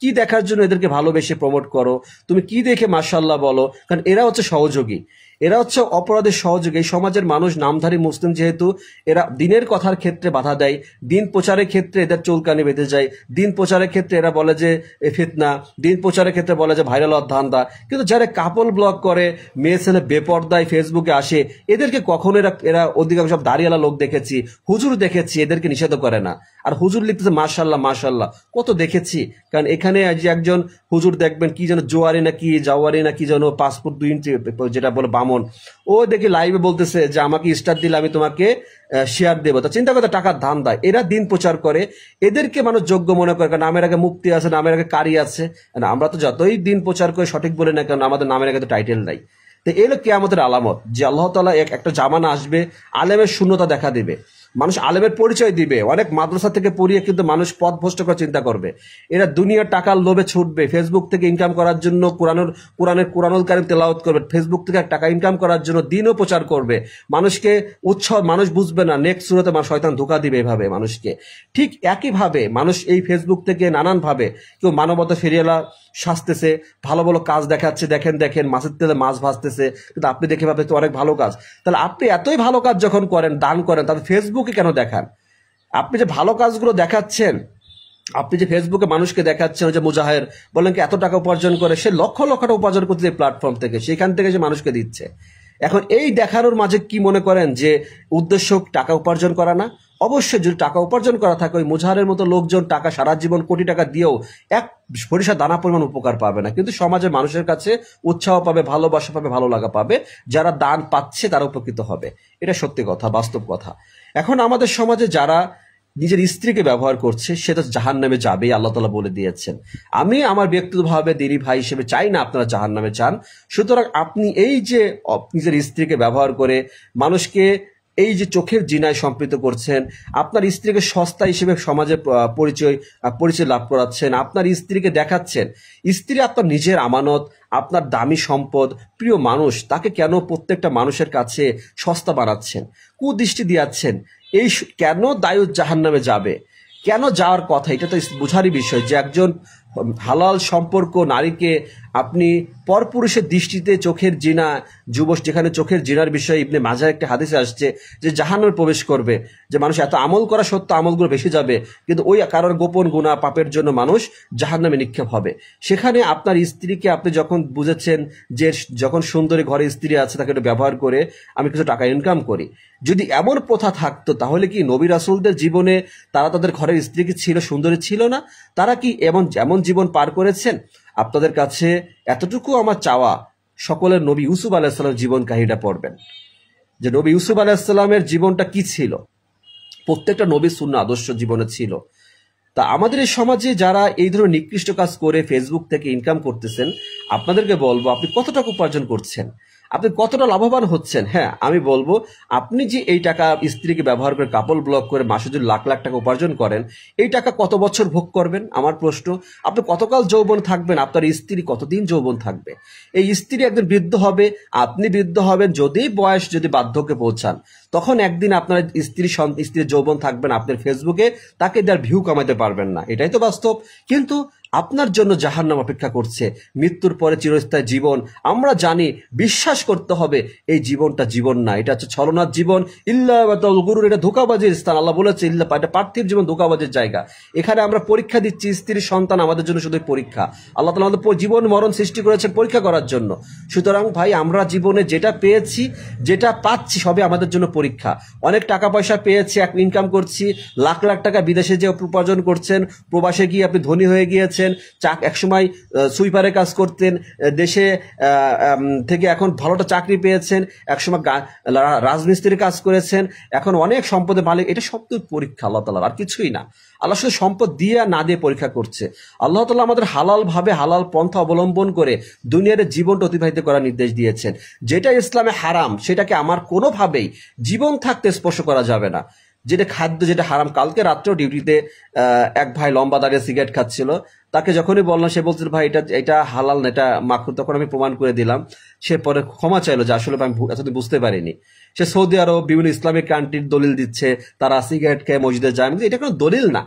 S1: কি দেখার জন্য এদেরকে ভালোবেসে প্রমোট করো? তুমি কি দেখে মাশাআল্লাহ বলো? কারণ এরা হচ্ছে সহযোগী, এরা হচ্ছে অপরাধের সহযোগী। এই সমাজের মানুষ নামধারী মুসলিম যেহেতু, এরা দিনের কথার ক্ষেত্রে বাধা দেয়, দিন প্রচারের ক্ষেত্রে এদের চুলকানি বেঁধে যায়, দিন প্রচারের ক্ষেত্রে এরা বলে যে ফিতনা, দিন প্রচারের ক্ষেত্রে বলে যে ভাইরাল ধান্দা। কিন্তু যারা কাপল ব্লগ করে, মেয়ে ছেলে বেপর্দায় ফেসবুকে আসে, এদেরকে কখনো এরা অধিকাংশ দাঁড়িয়ালা লোক দেখেছি, হুজুর দেখেছি, এদেরকে নিষেধ করে না। আর হুজুর লিখতেছে মাশাআল্লাহ মাশাআল্লাহ, কত দেখেছি। কারণ এখানে যে একজন হুজুর দেখবেন কি যেন জোয়ারি না কি জাওয়ারি না কি যেন 5 ফুট 2 ইঞ্চি, যেটা বলে বামন, ও দেখি লাইভে বলতেছে যে আমাকে স্টার দিলে আমি তোমাকে শেয়ার দেবো। তা চিন্তা করতে টাকার ধান দেয়। এরা দিন প্রচার করে, এদেরকে মানুষ যোগ্য মনে করে। কারণ নামের আগে মুক্তি আছে, নামের আগে কারি আছে। আমরা তো যতই দিন প্রচার করে সঠিক বলে না কেন, আমাদের নামের আগে তো টাইটেল নাই। তো এলো কিয়ামতের আলামত, যে আল্লাহ তাআলা একটা জামানা আসবে, আলেমের শূন্যতা দেখা দিবে, মানুষ আলেমের পরিচয় দিবে। অনেক মাদ্রাসা থেকে পড়িয়ে কিন্তু মানুষ পথভ্রষ্ট করার চিন্তা করবে। এরা দুনিয়ার টাকার লোভে ছুটবে, ফেসবুক থেকে ইনকাম করার জন্য কুরআনুল কারীম তেলাওয়াত করবে, ফেসবুক থেকে টাকা ইনকাম করার জন্য দিনও প্রচার করবে। মানুষকে মানুষ বুঝবে না, নেক্সট সুরতে শয়তান ধোঁকা দিবে এভাবে মানুষকে। ঠিক একইভাবে মানুষ এই ফেসবুক থেকে নানানভাবে, কেউ মানবতা ফেরিয়ালা সাজতেছে, ভালো ভালো কাজ দেখাচ্ছে, দেখেন মাছের তেলে মাছ ভাজতেছে, কিন্তু আপনি দেখে ভাবে তো অনেক ভালো কাজ। তাহলে আপনি এতই ভালো কাজ যখন করেন, দান করেন, তাহলে ফেসবুকে কেন দেখান? আপনি যে ভালো কাজগুলো দেখাচ্ছেন, আপনি যে ফেসবুকে মানুষকে দেখাচ্ছেন, যে মুজাহির বলেন কি এত টাকা উপার্জন করে, সে লক্ষ লক্ষ টাকা উপার্জন করছে এই প্ল্যাটফর্ম থেকে, সেখান থেকে যে মানুষকে দিচ্ছে। এখন এই দেখানোর মাঝে কি মনে করেন যে উদ্দেশ্য টাকা উপার্জন করা না? অবশ্যই যদি টাকা উপার্জন করা থাকে, ওই মুজাহিরের মতো লোকজন টাকা সারা জীবন কোটি টাকা দিয়েও এক সরিষা দানা পরিমাণ উপকার পাবে না। কিন্তু সমাজের মানুষের কাছে উৎসাহ পাবে, ভালোবাসা পাবে, ভালো লাগা পাবে, যারা দান পাচ্ছে তারা উপকৃত হবে। এটা সত্যি কথা, বাস্তব কথা। এখন আমাদের সমাজে যারা নিজের স্ত্রীকে ব্যবহার করছে, সে তো জাহান্নামে যাবেই, আল্লাহ তাআলা বলে দিয়েছেন। আমি আমার ব্যক্তিগতভাবে দিনী ভাই হিসেবে চাই না আপনারা জাহান্নামে যান। সুতরাং আপনি এই যে নিজের স্ত্রীকে ব্যবহার করে মানুষকে এই যে চোখের জিনায় সম্পৃক্ত করছেন, আপনার স্ত্রীকে সস্তা হিসেবে সমাজে পরিচয় লাভ করাচ্ছেন, আপনার স্ত্রীকে দেখাচ্ছেন স্ত্রী আপনার নিজের আমানত, আপনার দামি সম্পদ, প্রিয় মানুষ, তাকে কেন প্রত্যেকটা মানুষের কাছে সস্তা বানাচ্ছেন, কুদৃষ্টি দিয়াচ্ছেন? এই কেন দায়ুস জাহান্নামে যাবে, কেন যাওয়ার কথা? এটা তো বোঝারই বিষয় যে একজন হালাল সম্পর্ক নারীকে আপনি পরপুরুষের দৃষ্টিতে চোখের জিনা যেখানে চোখের জিনার বিষয়ে ইবনে মাজাহ একটা হাদিসে আসছে যে জাহান্নামে প্রবেশ করবে, যে মানুষ এত আমল করা সত্ত্বেও আমলগুলো বেশি যাবে, কিন্তু ওই কারোর গোপন গুনাহ পাপের জন্য মানুষ জাহান্নামে নিক্ষেপ হবে। সেখানে আপনার স্ত্রীকে আপনি যখন বুঝেছেন যে যখন সুন্দরী ঘরে স্ত্রী আছে তাকে একটু ব্যবহার করে আমি কিছু টাকা ইনকাম করি, যদি এমন প্রথা থাকতো তাহলে কি নবী রাসূলদের জীবনে তারা তাদের ঘরের স্ত্রী কি ছিল, সুন্দরী ছিল না? তারা কি এমন জীবন পার করেছেন? আপনাদের কাছে এতটুকু আমার চাওয়া, সকলের নবী ইউসুফ আলাইহিস সালামের জীবন কাহিনীটা পড়বেন, যে নবী ইউসুফ আলাইহিস সালামের জীবনটা কি ছিল। প্রত্যেকটা নবীর সুন্নাহ আদর্শ জীবনে ছিল। তা আমাদের এই সমাজে যারা এই ধরনের নিকৃষ্ট কাজ করে ফেসবুক থেকে ইনকাম করতেছেন, আপনাদেরকে বলবো আপনি কত টাকা উপার্জন করছেন, আপনি কতটা লাভবান হচ্ছেন। হ্যাঁ, আমি বলবো আপনি যে এই টাকা স্ত্রীকে ব্যবহার করে কাপল ব্লক করে মাসে যদি লাখ লাখ টাকা উপার্জন করেন, এই টাকা কত বছর ভোগ করবেন? আমার প্রশ্ন, আপনি কতকাল যৌবন থাকবেন? আপনার স্ত্রী কতদিন যৌবন থাকবে? এই স্ত্রী একদিন বৃদ্ধ হবে, আপনি বৃদ্ধ হবেন, যদি বার্ধক্যে পৌঁছান, তখন একদিন আপনার স্ত্রীর যৌবন থাকবেন, আপনার ফেসবুকে তাকে দেওয়ার ভিউ কামাতে পারবেন না। এটাই তো বাস্তব। কিন্তু আপনার জন্য জাহান্নাম অপেক্ষা করছে, মৃত্যুর পরে চিরস্থায়ী জীবন। আমরা জানি, বিশ্বাস করতে হবে এই জীবনটা জীবন না, এটা হচ্ছে ছলনার জীবন। ইল্লা গুরুর, এটা ধোঁকাবাজির স্থান। আল্লাহ বলেছে এটা পার্থিব জীবন ধোঁকাবাজির জায়গা। এখানে আমরা পরীক্ষা দিচ্ছি, স্ত্রীর সন্তান আমাদের জন্য শুধু পরীক্ষা। আল্লাহ তাআলা আমাদের জীবন মরণ সৃষ্টি করেছেন পরীক্ষা করার জন্য। সুতরাং ভাই, আমরা জীবনে যেটা পেয়েছি, যেটা পাচ্ছি, সবই আমাদের জন্য পরীক্ষা। অনেক টাকা পয়সা পেয়েছি, ইনকাম করছি, লাখ লাখ টাকা বিদেশে যে উপার্জন করছেন, প্রবাসে গিয়ে আপনি ধনী হয়ে গিয়েছেন, একসময় সুইপারের কাজ করতেন, দেশে থেকে এখন ভালোটা চাকরি পেয়েছেন, একসময় রাজমিস্ত্রির কাজ করেছেন, এখন অনেক সম্পদের মালিক। এটা সব তো পরীক্ষা আল্লাহ তাআলার, আর কিছুই না। আল্লাহ শুধু সম্পদ দিয়ে আর না দিয়ে পরীক্ষা করছে। আল্লাহ তাআলা আমাদের হালাল ভাবে, হালাল পন্থা অবলম্বন করে দুনিয়ার জীবনটা অতিবাহিত করার নির্দেশ দিয়েছেন। যেটা ইসলামে হারাম, সেটাকে আমার কোনোভাবেই জীবন থাকতে স্পর্শ করা যাবে না। যেটা খাদ্য, যেটা হারাম। কালকে রাত্রেও ডিউটিতে এক ভাই লম্বা দাঁড়িয়ে সিগারেট খাচ্ছিল, তাকে যখনই বললাম, সে বলছিল ভাই এটা হালাল না, এটা মাকরুহ। তখন আমি প্রমাণ করে দিলাম। সে পরে ক্ষমা চাইলো যে আসলে আমি এতদিন বুঝতে পারিনি। সে সৌদি আরব, বিভিন্ন ইসলামিক কান্ট্রির দলিল দিচ্ছে, তারা সিগারেট খেয়ে মসজিদে যায়। এটা কোনো দলিল না।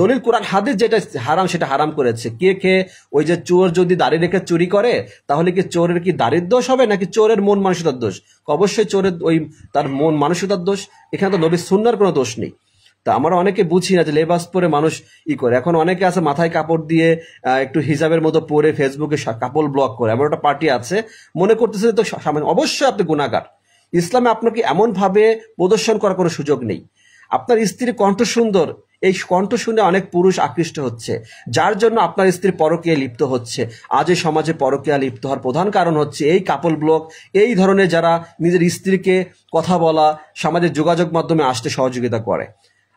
S1: দলিল কোরআন হাদিস যেটা হারাম সেটা হারাম করেছে। কে খেয়ে, ওই যে চোর যদি দাড়ি রেখে চুরি করে, তাহলে কি চোরের কি দাড়ির দোষ হবে, নাকি চোরের মন মানসিকতার দোষ? অবশ্যই চোরের তার মন মানসিকতার দোষ। এখানে তো নবীর সুন্নাহর কোনো দোষ নেই। তা আমরা অনেকে বুঝি না যে লেবাস পরে মানুষ করে। এখন অনেকে আছে মাথায় কাপড় দিয়ে একটু হিজাবের মতো পরে ফেসবুকে কাপল ব্লক করে। এমন একটা পার্টি আছে, মনে করতেছে তো সামান্য। অবশ্যই আপনি গুনাহগার। ইসলামে আপনাকে এমন ভাবে প্রদর্শন করার কোনো সুযোগ নেই। আপনার স্ত্রীর কণ্ঠ সুন্দর, এই কণ্ঠ শুনে অনেক পুরুষ আকৃষ্ট হচ্ছে, যার জন্য আপনার স্ত্রী পরকীয়া লিপ্ত হচ্ছে। আজ এই সমাজে পরকীয়া লিপ্ত হওয়ার প্রধান কারণ হচ্ছে এই কাপল ব্লক, এই ধরনের যারা নিজের স্ত্রীকে কথা বলা, সামাজিক যোগাযোগ মাধ্যমে আসতে সহযোগিতা করে।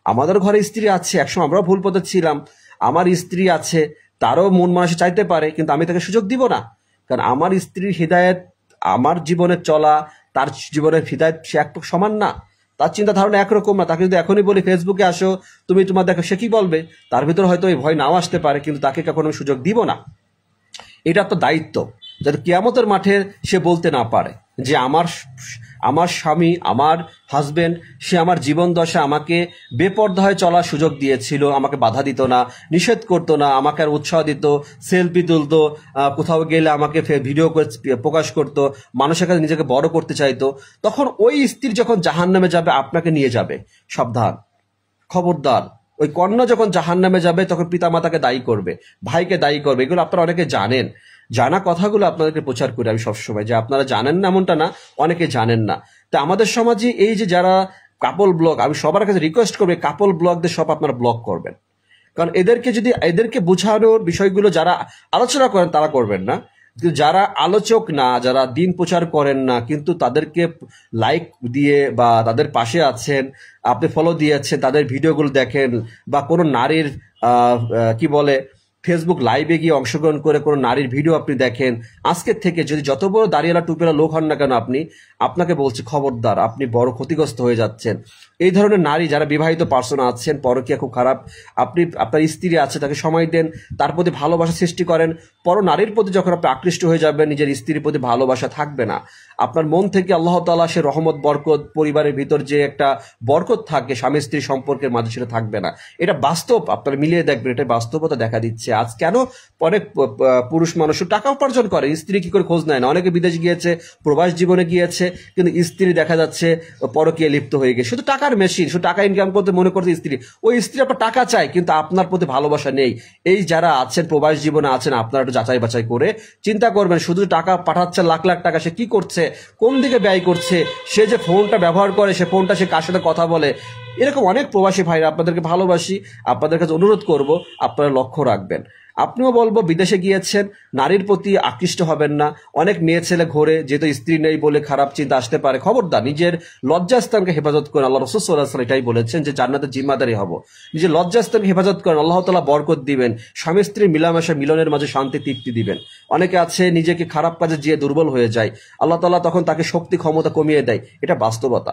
S1: আমাদের ঘরে স্ত্রী আছে, একসময় আমরাও ভুল পথে ছিলাম। আমার স্ত্রী আছে, তারও মন মানসে চাইতে পারে, কিন্তু আমি তাকে সুযোগ দিব না। কারণ আমার স্ত্রীর হিদায়ত, আমার জীবনে চলা, তার জীবনের হিদায়ত সে এক সমান না। তার চিন্তা ধারণা একরকম না। তাকে যদি এখনই বলি ফেসবুকে আসো, তুমি তোমার দেখো, সে কি বলবে? তার ভিতরে হয়তো এই ভয় নাও আসতে পারে, কিন্তু তাকে কখনো সুযোগ দিব না। এটা তো দায়িত্ব, যাতে কিয়ামতের মাঠে সে বলতে না পারে যে আমার স্বামী, আমার হাজবেন্ড, সে আমার জীবন দশা আমাকে বেপর্দা হয়ে চলার সুযোগ দিয়েছিল, আমাকে বাধা দিত না, নিষেধ করতো না, আমাকে আর উৎসাহ দিত, সেলফি তুলতো, কোথাও গেলে আমাকে ভিডিও করে প্রকাশ করতো, মানুষের কাছে নিজেকে বড় করতে চাইতো। তখন ওই স্ত্রী যখন জাহান্নামে যাবে, আপনাকে নিয়ে যাবে। সাবধান, খবরদার। ওই কন্যা যখন জাহান্নামে যাবে, তখন পিতামাতাকে দায়ী করবে, ভাইকে দায়ী করবে। এগুলো আপনারা অনেকে জানেন। জানা কথাগুলো আপনাদেরকে প্রচার করি আমি সবসময়, যে আপনারা জানেন না এমনটা না, অনেকে জানেন না। তা আমাদের সমাজে এই যে যারা কাপল ব্লগ, আমি সবার কাছে রিকোয়েস্ট করবো, কাপল ব্লগদের সব আপনারা ব্লক করবেন। কারণ এদেরকে বোঝানোর বিষয়গুলো যারা আলোচনা করেন তারা করবেন না, কিন্তু যারা আলোচক না, যারা দিন প্রচার করেন না, কিন্তু তাদেরকে লাইক দিয়ে বা তাদের পাশে আছেন, আপনি ফলো দিয়েছেন, তাদের ভিডিওগুলো দেখেন, বা কোনো নারীর কি বলে ফেসবুক লাইভে গিয়ে অংশগ্রহণ করে কোনো নারীর ভিডিও আপনি দেখেন, আজকের থেকে যদি যত বড় দাঁড়িয়েলা টুপেলা লোক হন না কেন, আপনাকে বলছি খবরদার, আপনি বড় ক্ষতিগ্রস্ত হয়ে যাচ্ছেন। এই ধরনের নারী যারা বিবাহিত পার্সন আছেন, পরকীয়া খুব খারাপ, আপনি আপনার স্ত্রী আছে, তাকে সময় দেন, তার প্রতি ভালোবাসা সৃষ্টি করেন। পর নারীর প্রতি যখন আপনি আকৃষ্ট হয়ে যাবেন, নিজের স্ত্রীর প্রতি ভালোবাসা থাকবে না। আপনার মন থেকে আল্লাহ তাআলা সে রহমত, বরকত, পরিবারের ভিতর যে একটা বরকত থাকে স্বামী স্ত্রী সম্পর্কের মাঝে, সেটা থাকবে না। এটা বাস্তব, আপনারা মিলিয়ে দেখবেন, এটা বাস্তবতা দেখা দিচ্ছে। আজ কেন অনেক পুরুষ মানুষ টাকা উপার্জন করে, স্ত্রী কি করে খোঁজ নেয় না? অনেকে বিদেশ গিয়েছে, প্রবাস জীবনে গিয়েছে, কিন্তু স্ত্রী দেখা যাচ্ছে পরকীয়া লিপ্ত হয়ে গেছে। শুধু টাকার মেশিন, শুধু টাকা ইনকাম করতে মনে করতে স্ত্রী, ওই স্ত্রী আপনার টাকা চায় কিন্তু আপনার প্রতি ভালোবাসা নেই। এই যারা আছেন প্রবাস জীবনে আছেন, আপনারা একটু যাচাই বাছাই করে চিন্তা করবেন। শুধু টাকা পাঠাচ্ছে লাখ লাখ টাকা, সে কি করছে, কোন দিকে ব্যয় করছে, সে যে ফোনটা ব্যবহার করে সে ফোনটা সে কার সাথে কথা বলে। এরকম অনেক প্রবাসী ভাইরা, আপনাদেরকে ভালোবাসি, আপনাদের কাছে অনুরোধ করব আপনারা লক্ষ্য রাখবেন। আপনিও বলবো বিদেশে গিয়েছেন, নারীর প্রতি আকৃষ্ট হবেন না। অনেক মেয়ে ছেলে ঘোরে, যেহেতু স্ত্রী নেই বলে খারাপ চিন্তা আসতে পারে। খবরদার, নিজের লজ্জাস্থানকে হেফাজত করেন। আল্লাহ রাসূল সাল্লাল্লাহু আলাইহি ওয়াসাল্লাম এটাই বলেছেন যে জান্নাতের জিম্মাদারি হব। নিজের লজ্জাস্থানকে হেফাজত করেন, আল্লাহ তাআলা বরকত দিবেন। স্বামী স্ত্রীর মিলামেশা, মিলনের মাঝে শান্তি তৃপ্তি দিবেন। অনেকে আছে নিজেকে খারাপ কাজে যেয়ে দুর্বল হয়ে যায়, আল্লাহ তাআলা তখন তাকে শক্তি ক্ষমতা কমিয়ে দেয়। এটা বাস্তবতা।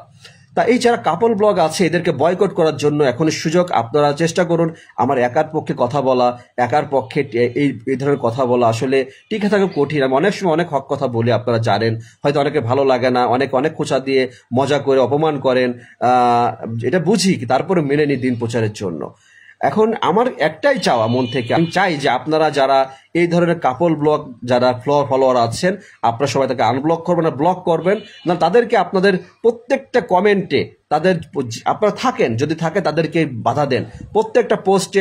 S1: তা এই যারা কাপল ব্লগ আছে এদেরকে বয়কট করার জন্য এখনই সুযোগ। আপনারা চেষ্টা করুন। আমার একার পক্ষে কথা বলা, একার পক্ষে এই ধরনের কথা বলা আসলে টিকে থাকা কঠিন। আমি অনেক সময় অনেক হক কথা বলি, আপনারা জানেন, হয়তো অনেকে ভালো লাগে না, অনেক খোঁচা দিয়ে মজা করে অপমান করেন, এটা বুঝি, তারপরে মেনে নিই দিন প্রচারের জন্য। এখন আমার একটাই চাওয়া মন থেকে, আমি চাই যে আপনারা যারা এই ধরনের কাপল ব্লগ যারা ফলোয়ার আছেন, আপনারা সবাই তাকে আনব্লক করবেন না, ব্লক করবেন না। তাদেরকে আপনাদের প্রত্যেকটা কমেন্টে তাদের আপনারা থাকেন, যদি থাকে তাদেরকে বাধা দেন। প্রত্যেকটা পোস্টে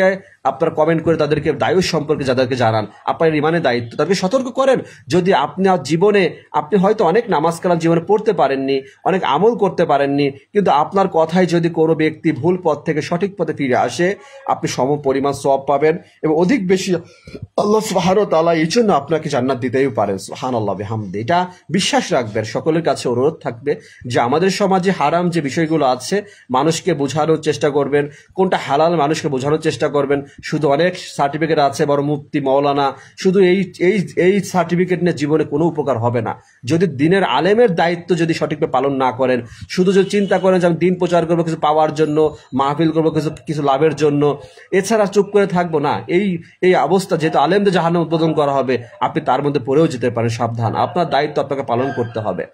S1: আপনারা কমেন্ট করে তাদেরকে দায়ুষ সম্পর্কে যাদেরকে জানান, আপনার ইমানের দায়িত্ব, তাদেরকে সতর্ক করেন। যদি আপনার জীবনে আপনি হয়তো অনেক নামাজ কালাম জীবনে পড়তে পারেননি, অনেক আমল করতে পারেননি, কিন্তু আপনার কথায় যদি কোনো ব্যক্তি ভুল পথ থেকে সঠিক পথে ফিরে আসে, আপনি সম পরিমাণ সওয়াব পাবেন এবং অধিক বেশি আল্লাহ সুবহানাহু ওয়া তাআলা এই জন্য আপনাকে জান্নাত দিতেই পারেন। সুবহানাল্লাহ বিহামদি। এটা বিশ্বাস রাখবেন। সকলের কাছে অনুরোধ থাকবে যে আমাদের সমাজে হারাম যে বিষয়গুলো আছে মানুষকে বোঝানোর চেষ্টা করবেন, কোনটা হালাল মানুষকে বোঝানোর চেষ্টা করবেন। শুধু অনেক সার্টিফিকেট আছে, বড় মুফতি মৌলানা, শুধু এই সার্টিফিকেট নিয়ে জীবনে কোনো উপকার হবে না। যদি দিনের আলেমের দায়িত্ব যদি সঠিকভাবে পালন না করেন, শুধু যদি চিন্তা করেন যে আমি দিন প্রচার করবো কিছু পাওয়ার জন্য, মাহফিল করবো কিছু লাভের জন্য, এছাড়া চুপ করে থাকবো না, এই অবস্থা, যেহেতু আলেমদের জাহান্নাম উদ্বোধন করা হবে, আপনি তার মধ্যে পড়েও যেতে পারেন। সাবধান, আপনার দায়িত্ব আপনাকে পালন করতে হবে।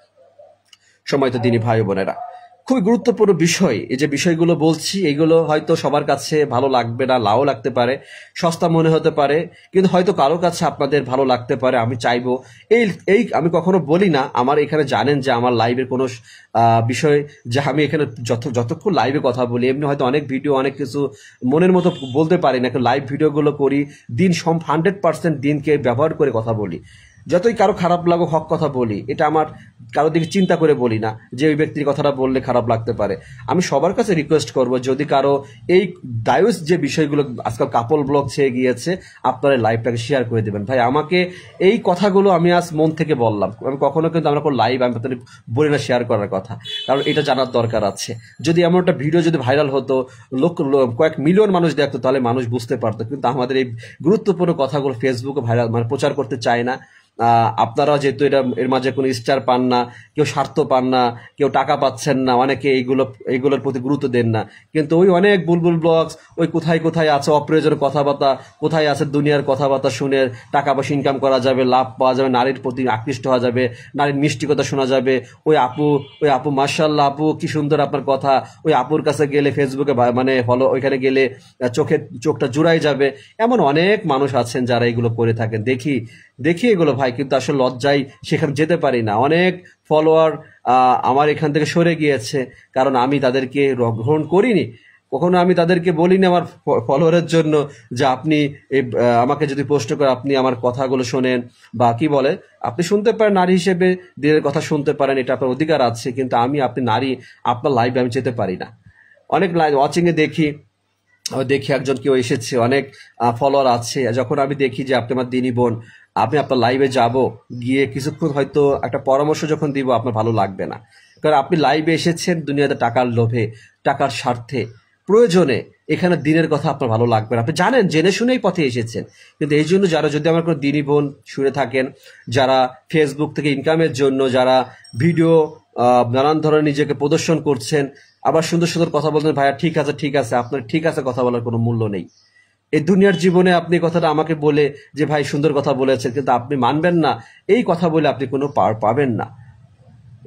S1: সম্মানিত দিনী ভাই বোনেরা, খুবই গুরুত্বপূর্ণ বিষয়। এই যে বিষয়গুলো বলছি, এগুলো হয়তো সবার কাছে ভালো লাগবে না, নাও লাগতে পারে, সস্তা মনে হতে পারে, কিন্তু হয়তো কারো কাছে আপনাদের ভালো লাগতে পারে। আমি চাইবো আমি কখনো বলি না, আমার এখানে জানেন যে আমার লাইভের কোনো বিষয় যে আমি এখানে যতক্ষণ লাইভে কথা বলি, এমনি হয়তো অনেক ভিডিও অনেক কিছু মনের মতো বলতে পারি না, লাইভ ভিডিওগুলো করি, দিন 100% দিনকে ব্যবহার করে কথা বলি। যতই কারো খারাপ লাগুক হক কথা বলি, এটা আমার কারো দিকে চিন্তা করে বলি না যে ওই ব্যক্তির কথাটা বললে খারাপ লাগতে পারে। আমি সবার কাছে রিকোয়েস্ট করব, যদি কারো এই দায়ুস যে বিষয়গুলো আজকাল কাপল ব্লগ ছেয়ে গিয়েছে, আপনারা লাইভটাকে শেয়ার করে দেবেন। ভাই আমাকে এই কথাগুলো আমি আজ মন থেকে বললাম। আমি কখনো কিন্তু আমরা কোনো লাইভ আমি বলি না শেয়ার করার কথা, কারণ এটা জানার দরকার আছে। যদি এমন একটা ভিডিও যদি ভাইরাল হতো, কয়েক মিলিয়ন মানুষ দেখতো, তাহলে মানুষ বুঝতে পারতো। কিন্তু আমাদের এই গুরুত্বপূর্ণ কথাগুলো ফেসবুকে ভাইরাল প্রচার করতে চায় না। আপনারা যেহেতু এর মাঝে কোনো স্টার পান না, কেউ স্বার্থ পান না, কেউ টাকা পাচ্ছেন না, অনেকে এইগুলোর প্রতি গুরুত্ব দেন না। কিন্তু ওই অনেক বুলবুল ব্লগস, ওই কোথায় আছে অপ্রয়োজনীয় কথাবার্তা, কোথায় আছে দুনিয়ার কথাবার্তা শুনে টাকা পয়সা ইনকাম করা যাবে, লাভ পাওয়া যাবে, নারীর প্রতি আকৃষ্ট হওয়া যাবে, নারীর মিষ্টি কথা শোনা যাবে। ওই আপু মাশাআল্লাহ, আপু কি সুন্দর আপনার কথা, ওই আপুর কাছে গেলে ফেসবুকে ওইখানে গেলে চোখটা জুড়াই যাবে। এমন অনেক মানুষ আছেন যারা এগুলো করে থাকেন। দেখি এগুলো ভাই, কিন্তু আসলে লজ্জায় সেখানে যেতে পারি না। অনেক ফলোয়ার আমার এখান থেকে সরে গিয়েছে, কারণ আমি তাদেরকে গ্রহণ করিনি। কখনো আমি তাদেরকে বলিনি আমার ফলোয়ারের জন্য যে আপনি আমাকে যদি পোস্ট করে আপনি আমার কথাগুলো শোনেন, বা কি বলে, আপনি শুনতে পারেন, নারী হিসেবে দিনের কথা শুনতে পারেন, এটা আপনার অধিকার আছে, কিন্তু আপনি নারী, আপনার লাইভে আমি যেতে পারি না। অনেক লাইভ ওয়াচিংয়ে দেখি একজন কেউ এসেছে, অনেক ফলোয়ার আছে, যখন আমি দেখি যে আপনি আমার দিনী বোন, আপনি আপনার লাইভে যাব, গিয়ে কিছুক্ষণ হয়তো একটা পরামর্শ যখন দিব, আপনার ভালো লাগবে না। কারণ আপনি লাইভে এসেছেন দুনিয়াতে টাকার লোভে, টাকার স্বার্থে, প্রয়োজনে। এখানে দিনের কথা আপনার ভালো লাগবে না। আপনি জানেন, জেনে শুনেই পথে এসেছেন। কিন্তু এই জন্য যদি আমার কোনো দিনী বোন শুনে থাকেন, যারা ফেসবুক থেকে ইনকামের জন্য যারা ভিডিও নানান ধরনের নিজেকে প্রদর্শন করছেন, আবার সুন্দর সুন্দর কথা বলছেন, ভাইয়া ঠিক আছে, আপনার ঠিক আছে কথা বলার কোনো মূল্য নেই। এই দুনিয়ার জীবনে আপনি কথাটা আমাকে বলে যে ভাই সুন্দর কথা বলেছেন, কিন্তু আপনি মানবেন না, এই কথা বলে আপনি কোনো পাওয়ার পাবেন না।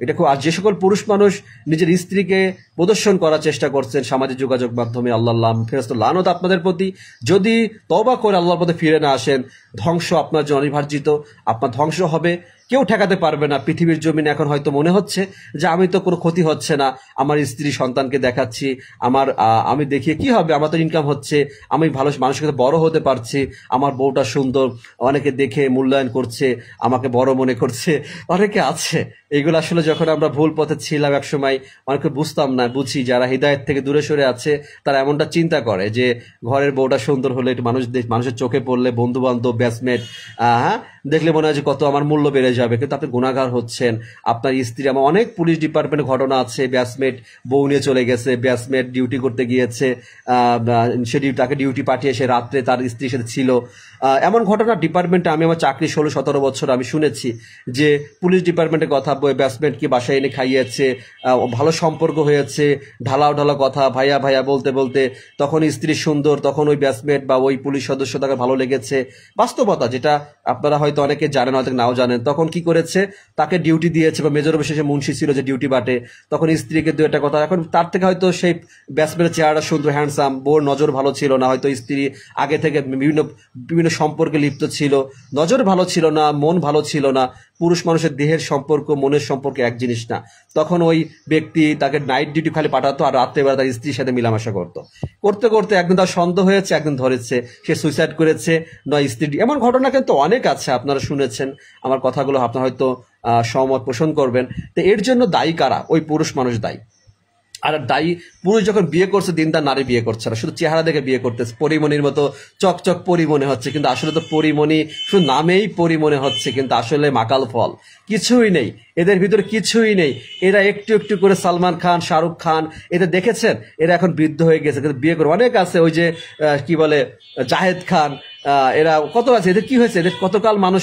S1: এটা খুব। আর যে সকল পুরুষ মানুষ নিজের স্ত্রীকে প্রদর্শন করার চেষ্টা করছেন সামাজিক যোগাযোগ মাধ্যমে, আল্লাহ ফেরেশতা লানত আপনাদের প্রতি। যদি তওবা করে আল্লাহর পথে ফিরে না আসেন, ধ্বংস আপনার জন্য অনিবার্জিত, আপনার ধ্বংস হবে, কেউ ঠেকাতে পারবে না। পৃথিবীর জমিনে এখন হয়তো মনে হচ্ছে যে আমি তো কোনো ক্ষতি হচ্ছে না, আমার স্ত্রী সন্তানকে দেখাচ্ছি, আমি দেখিয়ে কি হবে, আমার তো ইনকাম হচ্ছে, আমি ভালো মানুষের কাছে বড় হতে পারছি, আমার বউটা সুন্দর, অনেকে দেখে মূল্যায়ন করছে, আমাকে বড় মনে করছে, অনেকে আছে। এগুলো আসলে যখন আমরা ভুল পথে ছিলাম একসময়, অনেকে বুঝতাম না, বুঝি যারা হৃদায়ত থেকে দূরে সরে আছে তারা এমনটা চিন্তা করে যে ঘরের বউটা সুন্দর হলে, একটু মানুষের চোখে পড়লে, বন্ধু বান্ধব, ব্যাচমেট, হ্যাঁ দেখলে মনে হয় যে কত আমার মূল্য বেড়ে যাবে, কিন্তু আপনি গুণাগার হচ্ছেন। আপনার স্ত্রী, আমার অনেক পুলিশ ডিপার্টমেন্টে ঘটনা আছে, ব্যাচমেট বউ নিয়ে চলে গেছে, ব্যাচমেট ডিউটি করতে গিয়েছে, সে তাকে ডিউটি পাঠিয়ে সে রাত্রে তার স্ত্রীর সাথে ছিল। এমন ঘটনা ডিপার্টমেন্টে, আমি আমার চাকরি 16-17 বছর আমি শুনেছি যে পুলিশ ডিপার্টমেন্টের কথা, ব্যাচমেটকে বাসায় এনে খাইয়েছে, ভালো সম্পর্ক হয়েছে, ঢালাও কথা, ভাইয়া ভাইয়া বলতে বলতে তখন স্ত্রী সুন্দর, তখন ওই ব্যাচমেট বা ওই পুলিশ সদস্য তাকে ভালো লেগেছে। বাস্তবতা, যেটা আপনারা হয়তো অনেকে জানেন, হয়তো নাও জানেন। তখন কি করেছে, তাকে ডিউটি দিয়েছে, বা মেজর বিশেষে মুন্সি ছিল যে ডিউটি বাটে, তখন স্ত্রীকে দু একটা কথা, এখন তার থেকে হয়তো সেই ব্যাচমেটের চেহারা সুন্দর, হ্যান্ডসাম, বোর নজর ভালো ছিল না, হয়তো স্ত্রী আগে থেকে বিভিন্ন সম্পর্কে লিপ্ত ছিল, নজর ভালো ছিল না, মন ভালো ছিল না। পুরুষ মানুষের দেহের সম্পর্ক মনের সম্পর্ক এক জিনিস না। তখন ওই ব্যক্তি তাকে নাইট ডিউটি খালি পাঠাতো, আর রাত্রেবেলা তার স্ত্রীর সাথে মিলামেশা করতো। করতে করতে একদিন তার সন্দেহ হয়েছে, একদিন ধরেছে, সে সুইসাইড করেছে, নয় স্ত্রী। এমন ঘটনা কিন্তু অনেক আছে, আপনারা শুনেছেন। আমার কথাগুলো আপনারা হয়তো সহমত পোষণ করবেন। তো এর জন্য দায়ী কারা? ওই পুরুষ মানুষ দায়ী। আর দায়ী পুরুষ যখন বিয়ে করছে, দিনদার নারী বিয়ে করছে না, শুধু চেহারা দেখে বিয়ে করতেছে, পরিমণির মতো চকচক পরি মনে হচ্ছে, কিন্তু আসলে তো পরিমণি শুধু নামেই পরি মনে হচ্ছে, কিন্তু আসলে মাকাল ফল, কিছুই নেই এদের ভিতরে, কিছুই নেই। এরা একটু একটু করে সালমান খান, শাহরুখ খান, এদের দেখেছেন, এরা এখন বৃদ্ধ হয়ে গেছে, কিন্তু বিয়ে করে অনেক আছে। ওই যে কি বলে জাহেদ খান, এরা কত আছে, এদের কি হয়েছে, এদের কতকাল মানুষ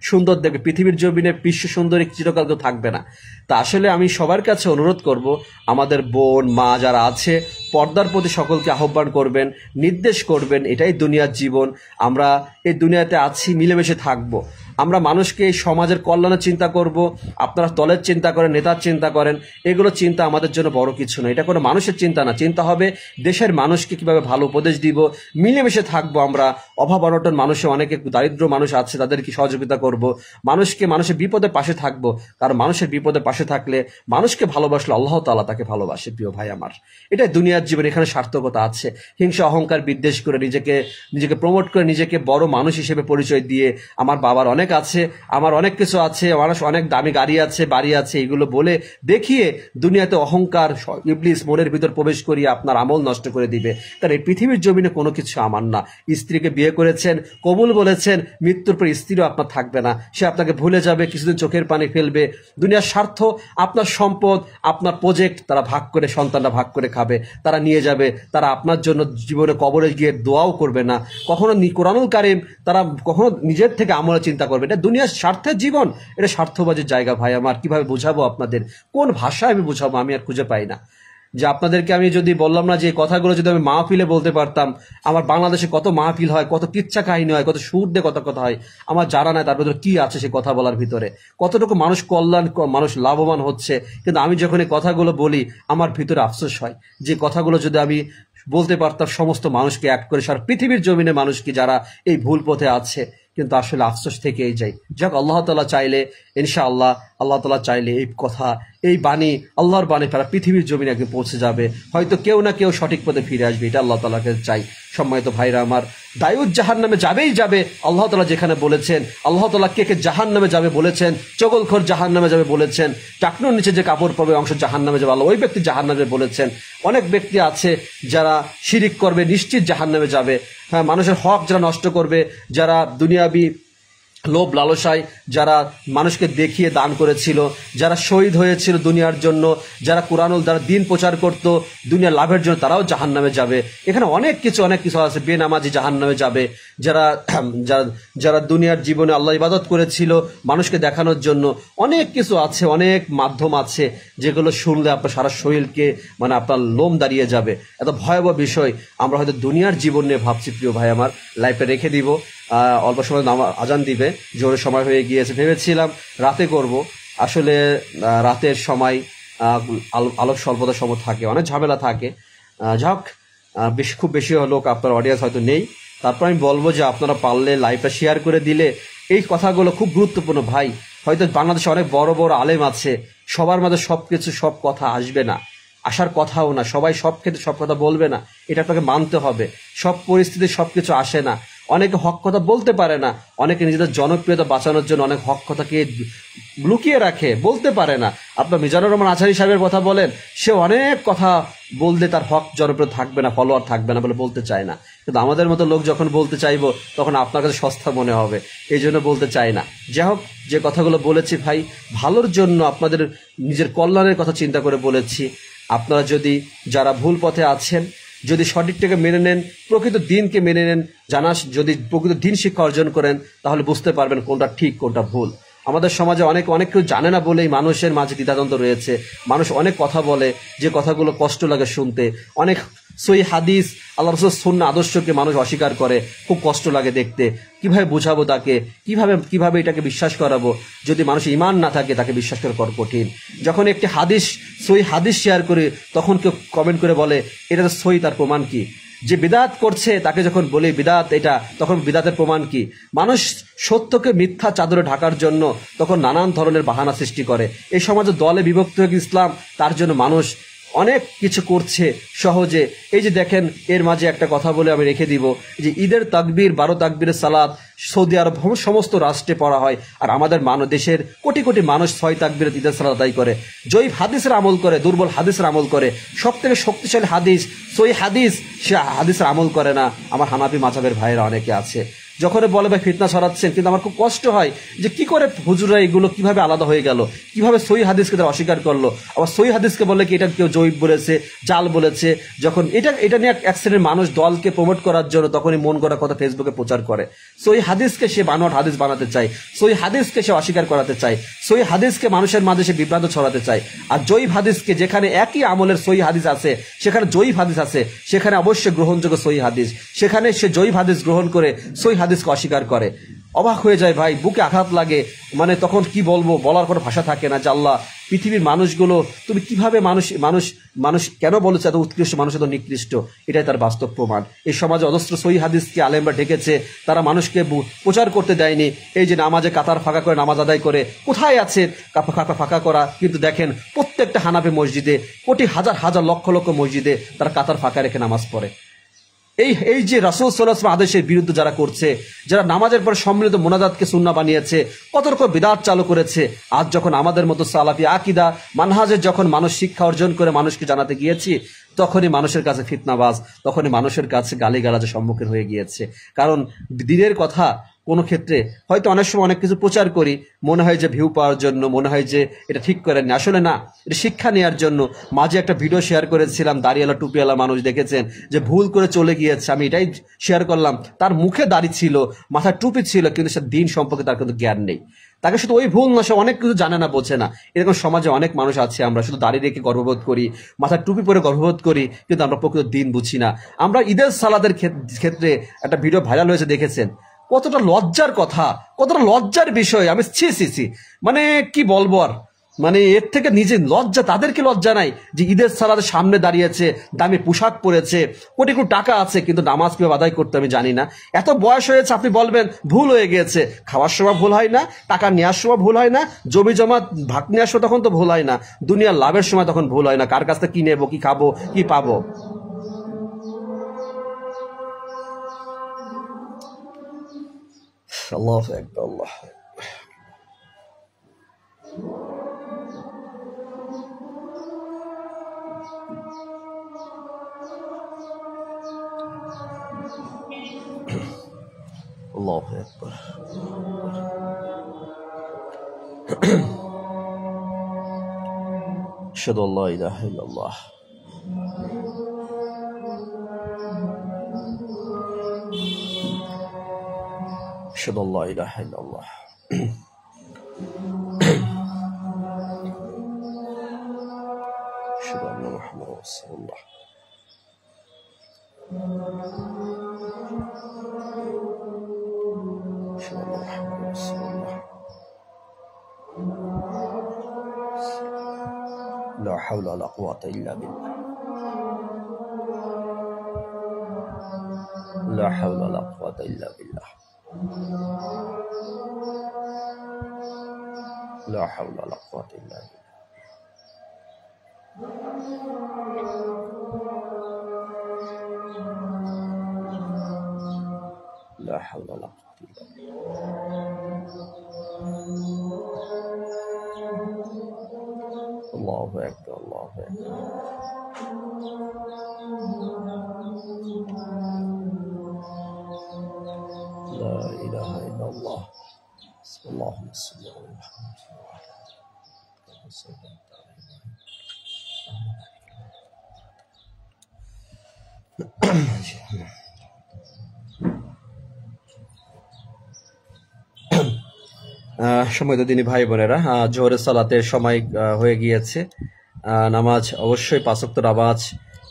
S1: সুন্দর দেখবে, পৃথিবীর জমিনে বিশ্ব সুন্দরী চিরকাল কেউ থাকবে না। তা আসলে আমি সবার কাছে অনুরোধ করব, আমাদের বোন মা যারা আছে, পর্দার প্রতি সকলকে আহ্বান করবেন, নির্দেশ করবেন। এটাই দুনিয়ার জীবন, আমরা এই দুনিয়াতে আছি, মিলেমিশে থাকবো। আমরা মানুষকে এই সমাজের কল্যাণের চিন্তা করব, আপনারা দলের চিন্তা করেন, নেতার চিন্তা করেন, এগুলো চিন্তা আমাদের জন্য বড় কিছু না। এটা কোনো মানুষের চিন্তা না, চিন্তা হবে দেশের মানুষকে কিভাবে ভালো উপদেশ দিব, মিলেমিশে থাকবো আমরা। অভাব অনটন মানুষে, অনেকে দারিদ্র মানুষ আছে, তাদেরকে সহযোগিতা করব, মানুষের বিপদের পাশে থাকবো। কারণ মানুষের বিপদের পাশে থাকলে, মানুষকে ভালোবাসলে আল্লাহ তাআলা তাকে ভালোবাসে। প্রিয় ভাই আমার, এটাই দুনিয়ার জীবন, এখানে সার্থকতা আছে। হিংসা অহংকার বিদ্বেষ করে নিজেকে প্রমোট করে, নিজেকে বড় মানুষ হিসেবে পরিচয় দিয়ে, আমার বাবার অনেক আছে, আমার অনেক কিছু আছে, মানুষ অনেক দামি গাড়ি আছে, বাড়ি আছে, এগুলো বলে দেখিয়ে দুনিয়াতে অহংকার ইবলিস মনের ভিতর প্রবেশ করিয়ে আপনার আমল নষ্ট করে দিবে। কারণ এই পৃথিবীর জমিনে কোনো কিছু আমার না। স্ত্রীকে বিয়ে করেছেন, কবুল বলেছেন, মৃত্যুর পর স্ত্রীও আপনার থাকবে না, সে আপনাকে ভুলে যাবে, কিছুদিন চোখের পানি ফেলবে। দুনিয়ার স্বার্থ, আপনার সম্পদ, আপনার প্রজেক্ট তারা ভাগ করে, সন্তানরা ভাগ করে খাবে, তারা নিয়ে যাবে, তারা আপনার জন্য জীবনে কবরে গিয়ে দোয়াও করবে না কখনো। কোরআনুল কারীম তারা কখনো নিজের থেকে আমলে চিন্তা করবে। এটা দুনিয়ার স্বার্থের জীবন, এটা স্বার্থবাজের জায়গা। ভাই আমার, কিভাবে বোঝাবো আপনাদের, কোন ভাষায় আমি বোঝাবো, আমি আর খুঁজে পাই না। যে আপনাদেরকে আমি যদি বললাম না, যে কথাগুলো যদি আমি মাহফিলে বলতে পারতাম, আমার বাংলাদেশে কত মাহফিল হয়, কত কিচ্ছা কাহিনী হয়, কত সুর দিয়ে কত কথা হয়, আমার জানা নাই তার ভিতরে কি আছে সে কথা বলার ভিতরে, কতটুকু মানুষ কল্যাণ, মানুষ লাভবান হচ্ছে। কিন্তু আমি যখন এই কথাগুলো বলি, আমার ভিতরে আফসোস হয় যে কথাগুলো যদি আমি বলতে পারতাম সমস্ত মানুষকে এক করে, সারা পৃথিবীর জমিনে মানুষকে যারা এই ভুল পথে আছে, কিন্তু আসলে আফসোস থেকেই যায়। যাক, আল্লাহ তাআলা চাইলে ইনশাআল্লাহ, আল্লাহ তাআলা চাইলে এই কথা, এই বাণী, আল্লাহর বাণী সারা পৃথিবীর জমিনে একদিন পৌঁছে যাবে। হয়তো কেউ না কেউ সঠিক পথে ফিরে আসবে, এটা আল্লাহ তাআলাকে চাই। সম্মানিত ভাইরা আমার, দায়ুদ জাহান্নামে যাবেই যাবে, আল্লাহ তাআলা যেখানে বলেছেন, আল্লাহ তাআলা কে কে জাহান্নামে যাবে বলেছেন, চগলখোর জাহান্নামে যাবে বলেছেন, টাকনুর নিচে যে কাপড় পরবে অংশ জাহান্নামে যাবে, আল্লাহ ওই ব্যক্তি জাহান্নামে বলেছেন। অনেক ব্যক্তি আছে যারা শিরিক করবে, নিশ্চিত জাহান্নামে যাবে। হ্যাঁ, মানুষের হক যারা নষ্ট করবে, যারা দুনিয়াবি লোভ লালসায়, যারা মানুষকে দেখিয়ে দান করেছিল, যারা শহীদ হয়েছিল দুনিয়ার জন্য, যারা কোরআনুল, যারা দিন প্রচার করত দুনিয়ার লাভের জন্য, তারাও জাহান্নামে যাবে। এখানে অনেক কিছু আছে। বেনামাজি জাহান্নামে যাবে, যারা দুনিয়ার জীবনে আল্লাহ ইবাদত করেছিল মানুষকে দেখানোর জন্য। অনেক কিছু আছে, অনেক মাধ্যম আছে, যেগুলো শুনলে আপনার সারা শরীরকে, মানে আপনার লোম দাঁড়িয়ে যাবে। এত ভয়াবহ বিষয় আমরা হয়তো দুনিয়ার জীবন নিয়ে ভাবছি। প্রিয় ভাই আমার, লাইফে রেখে দিব, অল্প সময় আজান দিবে, জোরে সময় হয়ে গিয়েছে, ভেবেছিলাম রাতে করব, আসলে রাতের সময় আলোক স্বল্পতার সময় থাকে, অনেক ঝামেলা থাকে। যাক, খুব বেশি লোক আপনার অডিয়েন্স হয়তো নেই, তারপর আমি বলবো যে আপনারা পারলে লাইভটা শেয়ার করে দিলে এই কথাগুলো খুব গুরুত্বপূর্ণ ভাই। হয়তো বাংলাদেশে অনেক বড় বড় আলেম আছে, সবার মাঝে সবকিছু সব কথা আসবে না, আসার কথাও না, সবাই সব ক্ষেত্রে সব কথা বলবে না, এটা আপনাকে মানতে হবে। সব পরিস্থিতি সবকিছু আসে না, অনেকে হক কথা বলতে পারে না, অনেকে নিজেদের জনপ্রিয়তা বাঁচানোর জন্য অনেক হক কথাকে লুকিয়ে রাখে, বলতে পারে না। আপনার মিজানুর রহমান আজহারী সাহেবের কথা বলেন, সে অনেক কথা বললে তার হক জনপ্রিয় থাকবে না, ফলোয়ার থাকবে না বলে বলতে চায় না, কিন্তু আমাদের মতো লোক যখন বলতে চাইবো তখন আপনার কাছে সস্তা মনে হবে, এই জন্য বলতে চাই না। যাই হোক, যে কথাগুলো বলেছি ভাই ভালোর জন্য, আপনাদের নিজের কল্যাণের কথা চিন্তা করে বলেছি। আপনারা যদি যারা ভুল পথে আছেন, যদি সঠিকটাকে মেনে নেন, প্রকৃত দিনকে মেনে নেন, যদি প্রকৃত দিন শিক্ষা অর্জন করেন, তাহলে বুঝতে পারবেন কোনটা ঠিক কোনটা ভুল। আমাদের সমাজে অনেক কেউ জানে না বলেই মানুষের মাঝে দ্বিধাদ্বন্দ্ব রয়েছে। মানুষ অনেক কথা বলে, যে কথাগুলো কষ্ট লাগে শুনতে। অনেক সহি হাদিস, আল্লাহ রাসূল সুন্নাহ আদর্শকে মানুষ অস্বীকার করে, খুব কষ্ট লাগে দেখতে। কিভাবে বোঝাবো তাকে, কিভাবে এটাকে বিশ্বাস করাবো? যদি মানুষ ঈমান না থাকে, তাকে বিশ্বাস করা কঠিন। যখন একটি সহি হাদিস শেয়ার করি, তখন কেউ কমেন্ট করে বলে এটা তো সহি, তার প্রমাণ কি? যে বিদআত করছে তাকে যখন বলি বিদআত এটা, তখন বিদআতের প্রমাণ কি? মানুষ সত্যকে মিথ্যা চাদরে ঢাকার জন্য তখন নানান ধরনের বাহানা সৃষ্টি করে। এই সমাজে দলে বিভক্ত হয়ে ইসলাম, তার জন্য মানুষ অনেক কিছু করছে সহজে। এই যে দেখেন, এর মাঝে একটা কথা বলে আমি রেখে দিব, যে ঈদের তাকবীর, 12 তাকবীরের সালাত সৌদি আরব সমস্ত রাষ্ট্রে পড়া হয়, আর আমাদের দেশের কোটি কোটি মানুষ 6 তাকবীরে ঈদের সালাত আদায় করে, জয়ীফ হাদিসের আমল করে, দুর্বল হাদিসের আমল করে। সব থেকে শক্তিশালী হাদিস সহি হাদিস, সে হাদিসের আমল করে না। আমার হানাফি মাযহাবের ভাইয়েরা অনেকে আছে, যখন বলে ভাই ফিতনা ছড়াচ্ছেন, কিন্তু আমার খুব কষ্ট হয় যে কি করে হুজুররা এগুলো কিভাবে আলাদা হয়ে গেল, কিভাবে সহি হাদিসকে তারা অস্বীকার করলো। আবার সহি হাদিসকে বলে কি এটা কেউ জয়ীফ বলেছে, জাল বলেছে। যখন এটা নিয়ে এক শ্রেণীর মানুষ দলকে প্রমোট করার জন্য তখনই মন গড়া কথা ফেসবুকে প্রচার করে। সহি হাদিসকে সে বানোয়াট হাদিস বানাতে চায়, সহি হাদিসকে সে অস্বীকার করাতে চায়, সহি হাদিসকে মানুষের মাঝে সে বিভ্রান্ত ছড়াতে চায়। আর জয়ীফ হাদিসকে, যেখানে একই আমলের সহি হাদিস আছে, সেখানে জয়ীফ হাদিস আছে, সেখানে অবশ্যই গ্রহণযোগ্য সহি হাদিস, সেখানে সে জয়ীফ হাদিস গ্রহণ করে সহি হাদিসকে অস্বীকার করে। অবাক হয়ে যায় ভাই, বুকে আঘাত লাগে। মানে তখন কি বলবো, বলার কোনো ভাষা থাকে না। যে আল্লাহ, পৃথিবীর মানুষগুলো তুমি কিভাবে মানুষ কেন বলেছে এত উৎকৃষ্ট, মানুষ এত নিকৃষ্ট? এটাই তার বাস্তব প্রমাণ। এই সমাজে অজস্র সহি হাদিসকে আলেমরা ঢেকেছে, তারা মানুষকে প্রচার করতে দেয়নি। এই যে নামাজে কাতার ফাঁকা করে নামাজ আদায় করে, কোথায় আছে ফাঁকা করা? কিন্তু দেখেন প্রত্যেকটা হানাফি মসজিদে, কোটি হাজার হাজার লক্ষ লক্ষ মসজিদে তারা কাতার ফাঁকা রেখে নামাজ পড়ে। এই যে রাসূল সাল্লাল্লাহু আলাইহি ওয়াসাল্লাম আদেশের বিরুদ্ধে যারা করছে, যারা নামাজের পর সম্মিলিত মোনাজাতকে সুন্নাহ বানিয়েছে, কত রকম বিদআত চালু করেছে, আজ যখন আমাদের মতো সালাফি আকীদা মানহাজের যখন মানুষ শিক্ষা অর্জন করে মানুষকে জানাতে গিয়েছি, তখনই মানুষের কাছে ফিতনাবাজ, তখনই মানুষের কাছে গালিগালাজের সম্মুখীন হয়ে গিয়েছে। কারণ দিনের কথা কোনো ক্ষেত্রে হয়তো অনেক সময় অনেক কিছু প্রচার করি, মনে হয় যে ভিউ পাওয়ার জন্য, মনে হয় যে এটা ঠিক করেননি, আসলে না, এটা শিক্ষা নেওয়ার জন্য। মাঝে একটা ভিডিও শেয়ার করেছিলাম, দাড়িওয়ালা টুপিওয়ালা মানুষ, দেখেছেন যে ভুল করে চলে গিয়েছে, আমি এটাই শেয়ার করলাম। তার মুখে দাড়ি ছিল, মাথায় টুপি ছিল, কিন্তু সে দিন সম্পর্কে তার কিন্তু জ্ঞান নেই। তাকে শুধু ওই ভুল না, সে অনেক কিছু জানে না, বোঝে না। এরকম সমাজে অনেক মানুষ আছে, আমরা শুধু দাড়ি রেখে গর্ববোধ করি, মাথায় টুপি পরে গর্ববোধ করি, কিন্তু আমরা প্রকৃত দিন বুঝি না। আমরা ঈদের সালাদের ক্ষেত্রে একটা ভিডিও ভাইরাল হয়েছে, দেখেছেন? কতটা লজ্জার কথা, কতটা লজ্জার বিষয়। আমি ছি, মানে কি বলবো আর, মানে এর থেকে নিজে লজ্জা, তাদেরকে লজ্জা নাই যে ঈদের সালাদের সামনে দাঁড়িয়েছে, দামি পোশাক পরেছে, কোটি কোটি টাকা আছে, কিন্তু নামাজ কিভাবে আদায় করতে আমি জানি না। এত বয়স হয়েছে, আপনি বলবেন ভুল হয়ে গিয়েছে। খাওয়ার সময় ভুল হয় না, টাকা নেওয়ার সময় ভুল হয় না, জমি জমা ভাগ নেওয়ার সময় তখন তো ভুল হয় না, দুনিয়ার লাভের সময় তখন ভুল হয় না, কার কাছ থেকে কি নেবো, কি খাবো, কি পাবো। আল্লাহু আকবার, আল্লাহ। আল্লাহু আকবার। আশহাদু আল্লা ইলাহা ইল্লাল্লাহ। আশহাদু আল্লা ইলাহা ইল্লাল্লাহ। আশহাদু আন্না মুহাম্মাদার রাসূলুল্লাহ। আশহাদু আন্না মুহাম্মাদার রাসূলুল্লাহ। لا حول ولا قوة إلا بالله. لا حول ولا قوة إلا بالله. لا حول ولا قوة إلا بالله. لا حول ولا قوة إلا بالله. الله أكبر الله أكبر. لا إله إلا الله. اللهم صل على محمد وعلى آله وصحبه وسلم. সম্মানিত দিনী ভাই বোনেরা, জোহরের সালাতের সময় হয়ে গিয়েছে। নামাজ অবশ্যই 5 ওয়াক্ত নামাজ,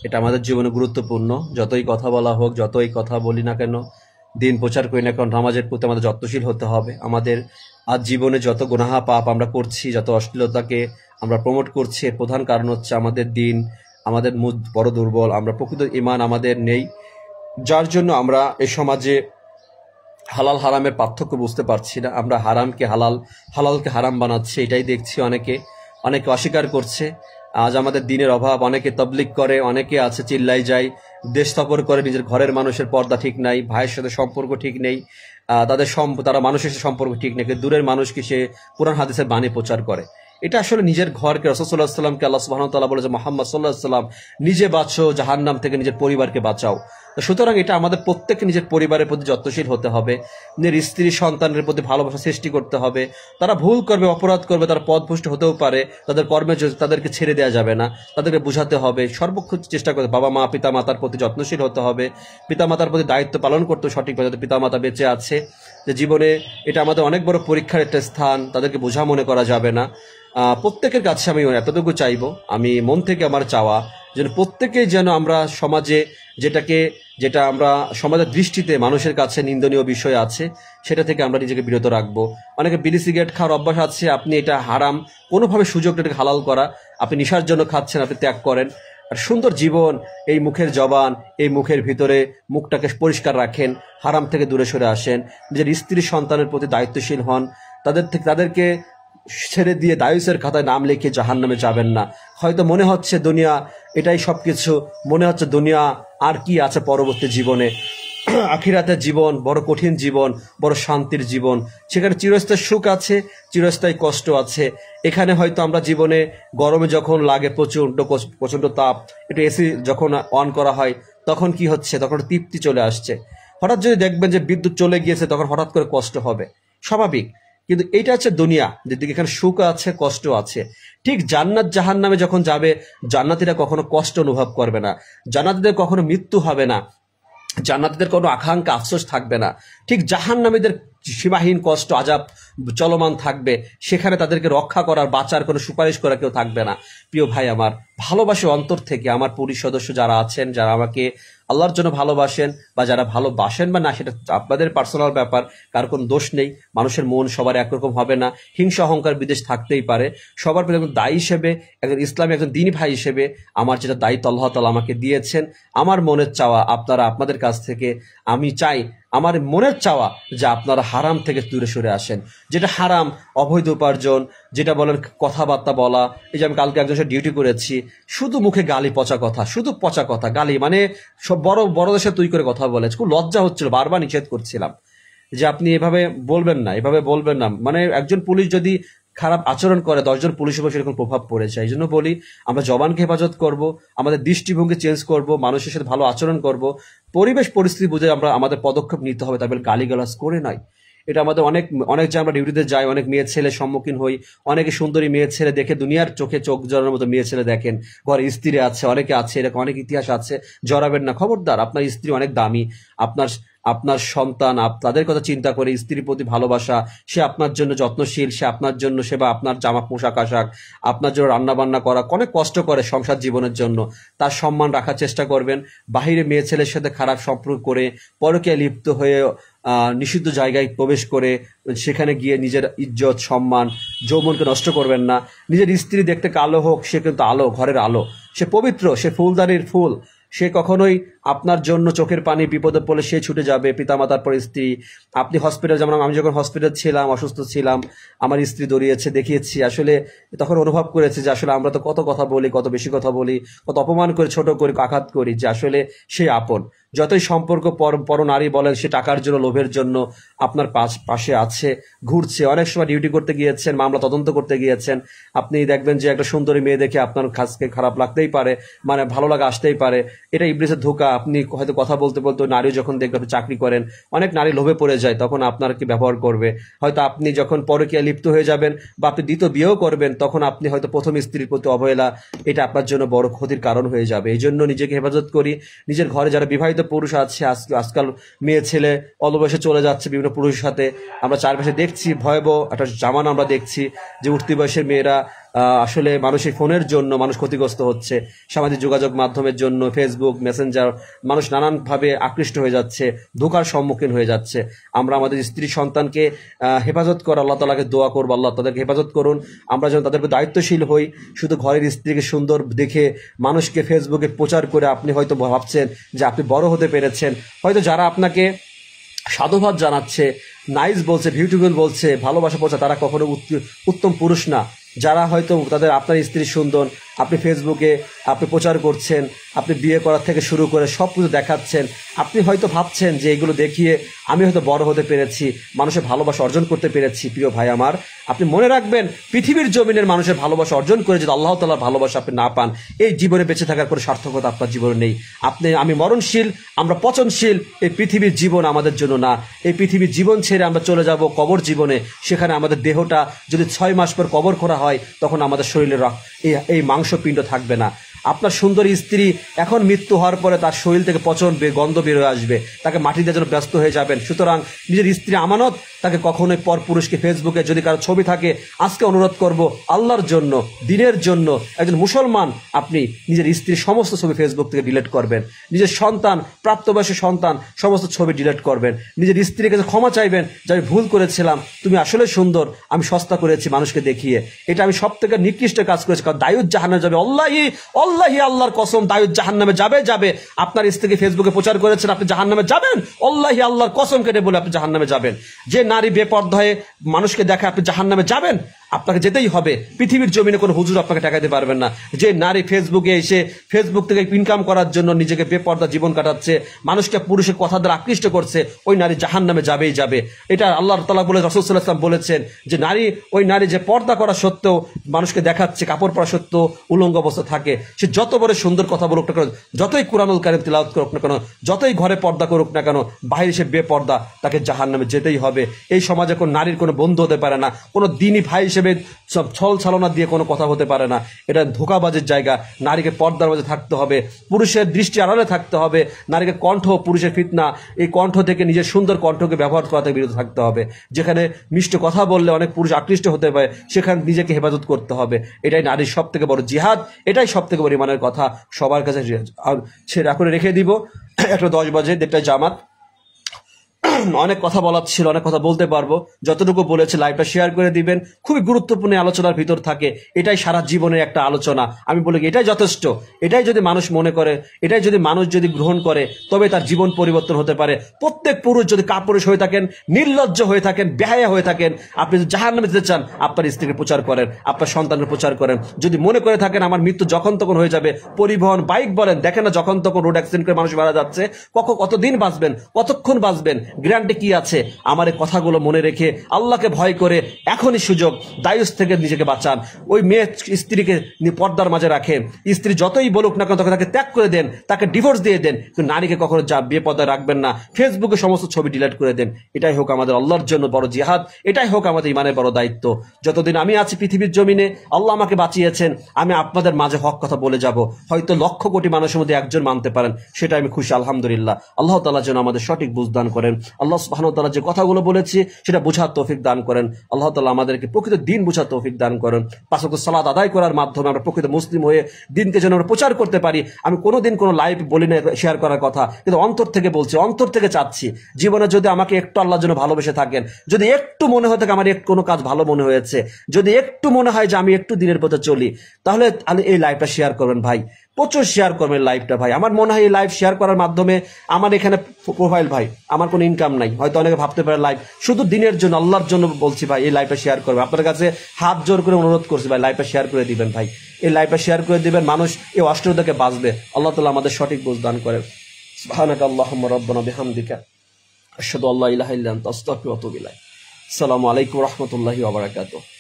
S1: এটা আমাদের জীবনে গুরুত্বপূর্ণ। যতই কথা বলা হোক, যতই কথা বলি না কেন, দিন প্রচার করি না কেন, নামাজের প্রতি আমাদের যত্নশীল হতে হবে। আমাদের আজ জীবনে যত গুনাহ পাপ আমরা করছি, যত অশ্লীলতাকে আমরা প্রমোট করছি, এর প্রধান কারণ হচ্ছে আমাদের দিন, আমাদের মুখ বড় দুর্বল, আমরা প্রকৃত ঈমান আমাদের নেই, যার জন্য আমরা এই সমাজে হালাল হারামের পার্থক্য বুঝতে পারছি না। আমরা হারামকে হালাল, হালালকে হারাম বানাচ্ছি, এটাই দেখছি। অনেকে অস্বীকার করছে। আজ আমাদের দিনের অভাব, অনেকে তবলিগ করে, অনেকে আছে চিল্লাই যায়, দেশ সফর করে, নিজের ঘরের মানুষের পর্দা ঠিক নাই, ভাইয়ের সাথে সম্পর্ক ঠিক নেই, তারা মানুষের সাথে সম্পর্ক ঠিক নেই, দূরের মানুষকে সে কোরআন হাদিসের বাণী প্রচার করে। এটা আসলে নিজের ঘরকে, রাসূল সাল্লাল্লাহু আলাইহি ওয়াসাল্লামকে আল্লাহ সুবহানাহু ওয়া তাআলা বলেছে, মুহাম্মদ সাল্লাল্লাহু আলাইহি ওয়াসাল্লাম নিজে বাঁচো জাহান্নাম থেকে, নিজের পরিবারকে বাঁচাও। সুতরাং এটা আমাদের প্রত্যেককে নিজের পরিবারের প্রতি যত্নশীল হতে হবে, নিজের স্ত্রী সন্তানের প্রতি ভালোবাসা সৃষ্টি করতে হবে। তারা ভুল করবে, অপরাধ করবে, তারা পথভ্রষ্ট হতেও পারে, তাদের কর্মে তাদেরকে ছেড়ে দেওয়া যাবে না, তাদেরকে বোঝাতে হবে, সর্বক্ষণ চেষ্টা করতে, বাবা মা পিতা মাতার প্রতি যত্নশীল হতে হবে, পিতা মাতার প্রতি দায়িত্ব পালন করতে সঠিকভাবে। পিতা মাতা বেঁচে আছে যে জীবনে, এটা আমাদের অনেক বড় পরীক্ষার একটা স্থান, তাদেরকে বোঝা মনে করা যাবে না। প্রত্যেকের কাছে আমি এতটুকু চাইবো, আমি মন থেকে আমার চাওয়া, যেন প্রত্যেকেই যেন আমরা সমাজে যেটা আমরা সমাজের দৃষ্টিতে মানুষের কাছে নিন্দনীয় বিষয় আছে, সেটা থেকে আমরা নিজেকে বিরত রাখবো। অনেকে বিড়ি সিগারেট খাওয়ার অভ্যাস আছে, আপনি এটা হারাম, কোনোভাবে সুযোগটাকে হালাল করা, আপনি নেশার জন্য খাচ্ছেন, আপনি ত্যাগ করেন। আর সুন্দর জীবন, এই মুখের জবান, এই মুখের ভিতরে মুখটাকে পরিষ্কার রাখেন, হারাম থেকে দূরে সরে আসেন, নিজের স্ত্রী সন্তানের প্রতি দায়িত্বশীল হন, তাদেরকে ছেড়ে দিয়ে দায়ুসের খাতায় নাম লিখে জাহান্নামে যাবেন না। হয়তো মনে হচ্ছে দুনিয়া এটাই সবকিছু, মনে হচ্ছে দুনিয়া আর কি আছে পরবর্তী জীবনে, আখিরাতের জীবন বড় কঠিন জীবন, বড় শান্তির জীবন, সেখানে চিরস্থায়ী সুখ আছে, চিরস্থায়ী কষ্ট আছে। এখানে হয়তো আমরা জীবনে গরমে যখন লাগে প্রচন্ড তাপ, একটু এসি যখন অন করা হয়, তখন কি হচ্ছে, তখন তৃপ্তি চলে আসছে। হঠাৎ যদি দেখবেন যে বিদ্যুৎ চলে গিয়েছে, তখন হঠাৎ করে কষ্ট হবে, স্বাভাবিক। কিন্তু এটা হচ্ছে দুনিয়া, যেদিকে এখানে সুখ আছে, কষ্ট আছে। ঠিক জান্নাত জাহান্নামে যখন যাবে, জান্নাতীরা কখনো কষ্ট অনুভব করবে না, জান্নাতীদের কখনো মৃত্যু হবে না, জান্নাতীদের কোনো আকাঙ্ক্ষা আফসোস থাকবে না। ঠিক জাহান্নামীদের সীমাহীন কষ্ট আযাব চলমান থাকবে, সেখানে তাদেরকে রক্ষা করার, বাঁচার কোনো সুপারিশ করা কেউ থাকবে না। প্রিয় ভাই আমার, ভালোবাসে অন্তর থেকে আমার পরিবার সদস্য যারা আছেন, যারা আমাকে আল্লাহর জন্য ভালোবাসেন, বা যারা ভালোবাসেন বা না, সেটা আপনাদের পার্সোনাল ব্যাপার, কার কোনো দোষ নেই। মানুষের মন সবার একরকম হবে না, হিংসা অহংকার বিদেশ থাকতেই পারে। সবার প্রতি একজন দায়ী হিসেবে, একজন ইসলামী একজন দ্বীনী ভাই হিসেবে আমার যেটা দায়িত্ব আল্লাহ তাআলা আমাকে দিয়েছেন, আমার মনের চাওয়া আপনারা আপনাদের কাছ থেকে আমি চাই, আমার মনের চাওয়া যে আপনারা হারাম থেকে দূরে সরে আসেন। যেটা হারাম, অবৈধ উপার্জন, যেটা বলেন কথাবার্তা বলা, এই যে আমি কালকে একজনের সাথে ডিউটি করেছি, শুধু মুখে গালি, পচা কথা, শুধু পচা কথা, গালি, মানে সব বড় দেশে তুই করে কথা বলে, খুব লজ্জা হচ্ছিল, বারবার নিষেধ করছিলাম যে আপনি এভাবে বলবেন না, এভাবে বলবেন না। মানে একজন পুলিশ যদি খারাপ আচরণ করে, 10 জন পুলিশের উপর সেরকম প্রভাব পড়ে যায়। এই জন্য বলি, আমরা জবানকে হেফাজত করব, আমাদের দৃষ্টিভঙ্গি চেঞ্জ করব, মানুষের সাথে ভালো আচরণ করব, পরিবেশ পরিস্থিতি বুঝে আমরা আমাদের পদক্ষেপ নিতে হবে, তাই বলে গালিগালাজ করে নয়। এটা আমাদের অনেক যে আমরা ডিউটিতে যাই, অনেক মেয়ে ছেলে সম্মুখীন হই, অনেকে সুন্দরী মেয়ে ছেলে দেখে দুনিয়ার চোখে চোখ জড়ানোর মতো মেয়ে ছেলে দেখেন, ঘরে স্ত্রী আছে, অনেকে আছে, এরকম অনেক ইতিহাস আছে, জড়াবেন না, খবরদার। আপনার স্ত্রী অনেক দামি, আপনার আপনার সন্তান তাদের কথা চিন্তা করে, স্ত্রীর প্রতি ভালোবাসা, সে আপনার জন্য যত্নশীল, সে আপনার জন্য সেবা, আপনার জামা পোশাক আশাক, আপনার জন্য রান্না বান্না করা, অনেক কষ্ট করে সংসার জীবনের জন্য, তার সম্মান রাখার চেষ্টা করবেন। বাহিরে মেয়ে ছেলের সাথে খারাপ সম্পর্ক করে, পরকীয়ায় লিপ্ত হয়ে নিষিদ্ধ জায়গায় প্রবেশ করে সেখানে গিয়ে নিজের ইজ্জত সম্মান যৌবনকে নষ্ট করবেন না। নিজের স্ত্রী দেখতে কালো হোক, সে কিন্তু আলো, ঘরের আলো, সে পবিত্র, সে ফুলদানির ফুল, সে কখনোই আপনার জন্য চোখের পানি বিপদে পড়লে সে ছুটে যাবে। পিতামাতার পর স্ত্রী, আপনি হসপিটাল, যেমন আমি যখন হসপিটাল ছিলাম, অসুস্থ ছিলাম, আমার স্ত্রী দৌড়িয়েছে, দেখিয়েছি, আসলে তখন অনুভব করেছে যে আসলে আমরা তো কত কথা বলি, কত বেশি কথা বলি, কত অপমান করে, ছোট করে, আঘাত করি, যে আসলে সে আপন। যতই সম্পর্ক পর নারী বলেন, সে টাকার জন্য, লোভের জন্য আপনার পাশে আছে, ঘুরছে। অনেক সময় ডিউটি করতে গিয়েছেন, মামলা তদন্ত করতে গিয়েছেন, আপনি দেখবেন যে একটা সুন্দরী মেয়ে দেখে আপনার কাছকে খারাপ লাগতেই পারে, মানে ভালো লাগা আসতেই পারে। এটা ইবলিসের ধোঁকা। আপনি হয়তো কথা বলতে বলতে নারী যখন দেখবেন, আপনি চাকরি করেন, অনেক নারী লোভে পড়ে যায়, তখন আপনার কি ব্যবহার করবে। হয়তো আপনি যখন পরকীয়ায় লিপ্ত হয়ে যাবেন বা আপনি দ্বিতীয় বিয়েও করবেন, তখন আপনি হয়তো প্রথম স্ত্রীর প্রতি অবহেলা, এটা আপনার জন্য বড় ক্ষতির কারণ হয়ে যাবে। এই জন্য নিজেকে হেফাজত করি। নিজের ঘরে যারা বিবাহিত পুরুষ আছে, আজকাল মেয়ে ছেলে অলবয়সে চলে যাচ্ছে বিভিন্ন পুরুষের সাথে, আমরা চারপাশে দেখছি, ভয়াবহ একটা জামানা আমরা দেখছি যে উঠতি বয়সের মেয়েরা আসলে মানুষের ফোনের জন্য মানুষ ক্ষতিগ্রস্ত হচ্ছে, সামাজিক যোগাযোগ মাধ্যমের জন্য, ফেসবুক, মেসেঞ্জার, মানুষ নানানভাবে আকৃষ্ট হয়ে যাচ্ছে, ধোঁকার সম্মুখীন হয়ে যাচ্ছে। আমরা আমাদের স্ত্রী সন্তানকে হেফাজত করে আল্লাহ তাআলাকে দোয়া করবো, আল্লাহ তাদেরকে হেফাজত করুন। আমরা যেন তাদের উপর দায়িত্বশীল হই। শুধু ঘরের স্ত্রীকে সুন্দর দেখে মানুষকে ফেসবুকে প্রচার করে আপনি হয়তো ভাবছেন যে আপনি বড় হতে পেরেছেন। হয়তো যারা আপনাকে সাধুবাদ জানাচ্ছে, নাইস বলছে, বিউটিফুল বলছে, ভালোবাসা বলছে, তারা কখনো উত্তম পুরুষ না। যারা হয়তো তাদের, আপনার স্ত্রী সুন্দর, আপনি ফেসবুকে আপনি প্রচার করছেন, আপনি বিয়ে করার থেকে শুরু করে সব কিছু দেখাচ্ছেন, আপনি হয়তো ভাবছেন যে এগুলো দেখিয়ে আমি হয়তো বড় হতে পেরেছি, মানুষের ভালোবাসা অর্জন করতে পেরেছি। প্রিয় ভাই আমার, আপনি মনে রাখবেন, পৃথিবীর জমিনের মানুষের ভালোবাসা অর্জন করে যদি আল্লাহ তাআলার ভালোবাসা আপনি না পান, এই জীবনে বেঁচে থাকার কোনো সার্থকতা আপনার জীবনে নেই। আমি মরণশীল, আমরা পচনশীল। এই পৃথিবীর জীবন আমাদের জন্য না। এই পৃথিবীর জীবন ছেড়ে আমরা চলে যাব কবর জীবনে। সেখানে আমাদের দেহটা যদি 6 মাস পর কবর করা হয়, তখন আমাদের শরীরের এই মাংসপিণ্ড থাকবে না। আপনার সুন্দরী স্ত্রী এখন মৃত্যু হওয়ার পরে তার শরীর থেকে পচন গন্ধ বের হয়ে আসবে, তাকে মাটি দেওয়ার জন্য ব্যস্ত হয়ে যাবেন। সুতরাং নিজের স্ত্রী আমানত, তাকে কখনোই পর পুরুষকে ফেসবুকে যদি কারো ছবি থাকে, আজকে অনুরোধ করব, আল্লাহর জন্য, দিনের জন্য, একজন মুসলমান, আপনি নিজের স্ত্রীর সমস্ত ছবি ফেসবুক থেকে ডিলিট করবেন। নিজের সন্তান, প্রাপ্তবয়স্ক সন্তান, সমস্ত ছবি ডিলিট করবেন। নিজের স্ত্রীর কাছে ক্ষমা চাইবেন যে আমি ভুল করেছিলাম, তুমি আসলে সুন্দর, আমি সস্তা করেছি মানুষকে দেখিয়ে, এটা আমি সব থেকে নিকৃষ্ট কাজ করেছি। কারণ দায়ুত জাহান্নামে যাবে, আল্লাহর কসম, দায়ুত জাহান্নামে যাবে। আপনার স্ত্রীকে ফেসবুকে প্রচার করেছেন, আপনি জাহান্নামে যাবেন, আল্লাহর কসম কেটে বলে আপনি জাহান্নামে যাবেন। যে নারী বেপর্দা হয়ে মানুষকে দেখে, আপনি জাহান্নামে যাবেন, আপনাকে যেতেই হবে। পৃথিবীর জমিনে কোনো হুজুর আপনাকে টাকাতে পারবেন না। যে নারী ফেসবুকে এসে ফেসবুক থেকে ইনকাম করার জন্য নিজেকে বেপর্দা জীবন কাটাচ্ছে, মানুষকে পুরুষের কথা দ্বারা আকৃষ্ট করছে, ওই নারী জাহান্নামে যাবে। এটা আল্লাহ তাআলা বলে, রাসূল সাল্লাল্লাহু আলাইহি ওয়াসাল্লাম বলেছেন যে ওই নারী যে পর্দা করা সত্ত্বেও মানুষকে দেখাচ্ছে, কাপড় পরা সত্ত্বেও উলঙ্গ অবস্থা থাকে, সে যত বড় সুন্দর কথা বলুক না কেন, যতই কুরআনুল কারীম তিলাওয়াত করুক না কেন, যতই ঘরে পর্দা করুক না কেন, বাইরে সে বেপর্দা, তাকে জাহান্নামে যেতেই হবে। এই সমাজে কোনো নারীর কোনো বন্ধু হতে পারে না, কোনো দ্বীনি ভাই হিসেবে সব ছল ছলনা দিয়ে কোনো কথা হতে পারে না। এটা ধোঁকাবাজের জায়গা। নারীকে পর্দার মাঝে থাকতে হবে, পুরুষের দৃষ্টি আড়ালে থাকতে হবে। নারীকে কণ্ঠ, পুরুষের ফিতনা, এই কণ্ঠ থেকে, নিজের সুন্দর কণ্ঠকে ব্যবহার করা থেকে বিরত থাকতে হবে। যেখানে মিষ্ট কথা বললে অনেক পুরুষ আকৃষ্ট হতে পারে, সেখানে নিজেকে হেফাজত করতে হবে। এটাই নারীর সব থেকে বড় জিহাদ, এটাই সব থেকে বড় ইমানের কথা। সবার কাছে সেটা করে রেখে দিব। একটা 10 বাজে, 1:30টায় জামাত। অনেক কথা বলার ছিল, অনেক কথা বলতে পারবো, যতটুকু বলেছে লাইভটা শেয়ার করে দিবেন। খুবই গুরুত্বপূর্ণ আলোচনার ভিতর থাকে, এটাই সারা জীবনের একটা আলোচনা। আমি বলি এটাই যথেষ্ট। এটাই যদি মানুষ মনে করে, এটাই যদি মানুষ যদি গ্রহণ করে, তবে তার জীবন পরিবর্তন হতে পারে। প্রত্যেক পুরুষ যদি কাপুরুষ হয়ে থাকেন, নির্লজ্জ হয়ে থাকেন, বেহায়া হয়ে থাকেন, আপনি যদি জাহান্নামে যেতে চান, আপনার স্ত্রীকে প্রচার করেন, আপনার সন্তানের প্রচার করেন। যদি মনে করে থাকেন আমার মৃত্যু যখন তখন হয়ে যাবে, পরিবহন, বাইক বলেন, দেখেন না যখন তখন রোড অ্যাক্সিডেন্ট করে মানুষ মারা যাচ্ছে, কতদিন বাঁচবেন, কতক্ষণ বাঁচবেন, গ্যারান্টি কি আছে? আমার এই কথাগুলো মনে রেখে আল্লাহকে ভয় করে এখনই সুযোগ, দায়ুস থেকে নিজেকে বাঁচান। ওই মেয়ে স্ত্রীকে পর্দার মাঝে রাখে, স্ত্রী যতই বলুক না কেন তখন তাকে ত্যাগ করে দেন, তাকে ডিভোর্স দিয়ে দেন, কিন্তু নারীকে কখনো যা বিয়ে পর্দায় রাখবেন না। ফেসবুকে সমস্ত ছবি ডিলিট করে দেন। এটাই হোক আমাদের আল্লাহর জন্য বড় জিহাদ, এটাই হোক আমাদের ইমানের বড় দায়িত্ব। যতদিন আমি আছি পৃথিবীর জমিনে, আল্লাহ আমাকে বাঁচিয়েছেন, আমি আপনাদের মাঝে হক কথা বলে যাব। হয়তো লক্ষ কোটি মানুষের মধ্যে একজন মানতে পারেন, সেটা আমি খুশি, আলহামদুলিল্লাহ। আল্লাহ তাআলা যেন আমাদের সঠিক বুঝ দান করেন। আল্লাহ সুবহানাহু ওয়া তাআলা যে কথাগুলো বলেছি সেটা বোঝার তৌফিক দান করেন। আল্লাহ তাআলা আমাদেরকে প্রকৃত দিন বোঝার তৌফিক দান করেন। পাঁচ ওয়াক্ত সালাত আদায় করার মাধ্যমে আমরা প্রকৃত মুসলিম হয়ে দিনকে যেন আমরা প্রচার করতে পারি। আমি কোনোদিন কোনো লাইভ বলি না শেয়ার করার কথা, কিন্তু অন্তর থেকে বলছি, অন্তর থেকে চাচ্ছি, জীবনে যদি আমাকে একটু আল্লাহর জন্য ভালোবেসে থাকেন, যদি একটু মনে হয় থাকে আমার কোনো কাজ ভালো মনে হয়েছে, যদি একটু মনে হয় যে আমি একটু দিনের পথে চলি, তাহলে এই লাইভটা শেয়ার করবেন ভাই, প্রচুর শেয়ার করবেন লাইভটা ভাই। আমার মনে হয় এই লাইভ শেয়ার করার মাধ্যমে, আমার এখানে প্রোফাইল ভাই, আমার কোনো ইনকাম নাই, হয়তো অনেকে ভাবতে পারে লাইভ শুধু দিনের জন্য, আল্লাহর জন্য বলছি ভাই, এই লাইভটা শেয়ার করবেন। আপনার কাছে হাত জোর করে অনুরোধ করছি ভাই, লাইভটা শেয়ার করে দিবেন ভাই, এই লাইভটা শেয়ার করে দিবেন, মানুষ এই অষ্টম থেকে বাঁচবে। আল্লাহ তাআলা আমাদের সঠিক বুঝ দান করেন। সুবহানাকা আল্লাহুম্মা রাব্বানা বিহামদিকা আশহাদু আল্লা ইলাহা ইল্লা আনতা আস্তাগফিরুকা ওয়া আতুবু ইলাইক। আসসালামু আলাইকুম ওয়া রাহমাতুল্লাহি ওয়া বারাকাতুহু।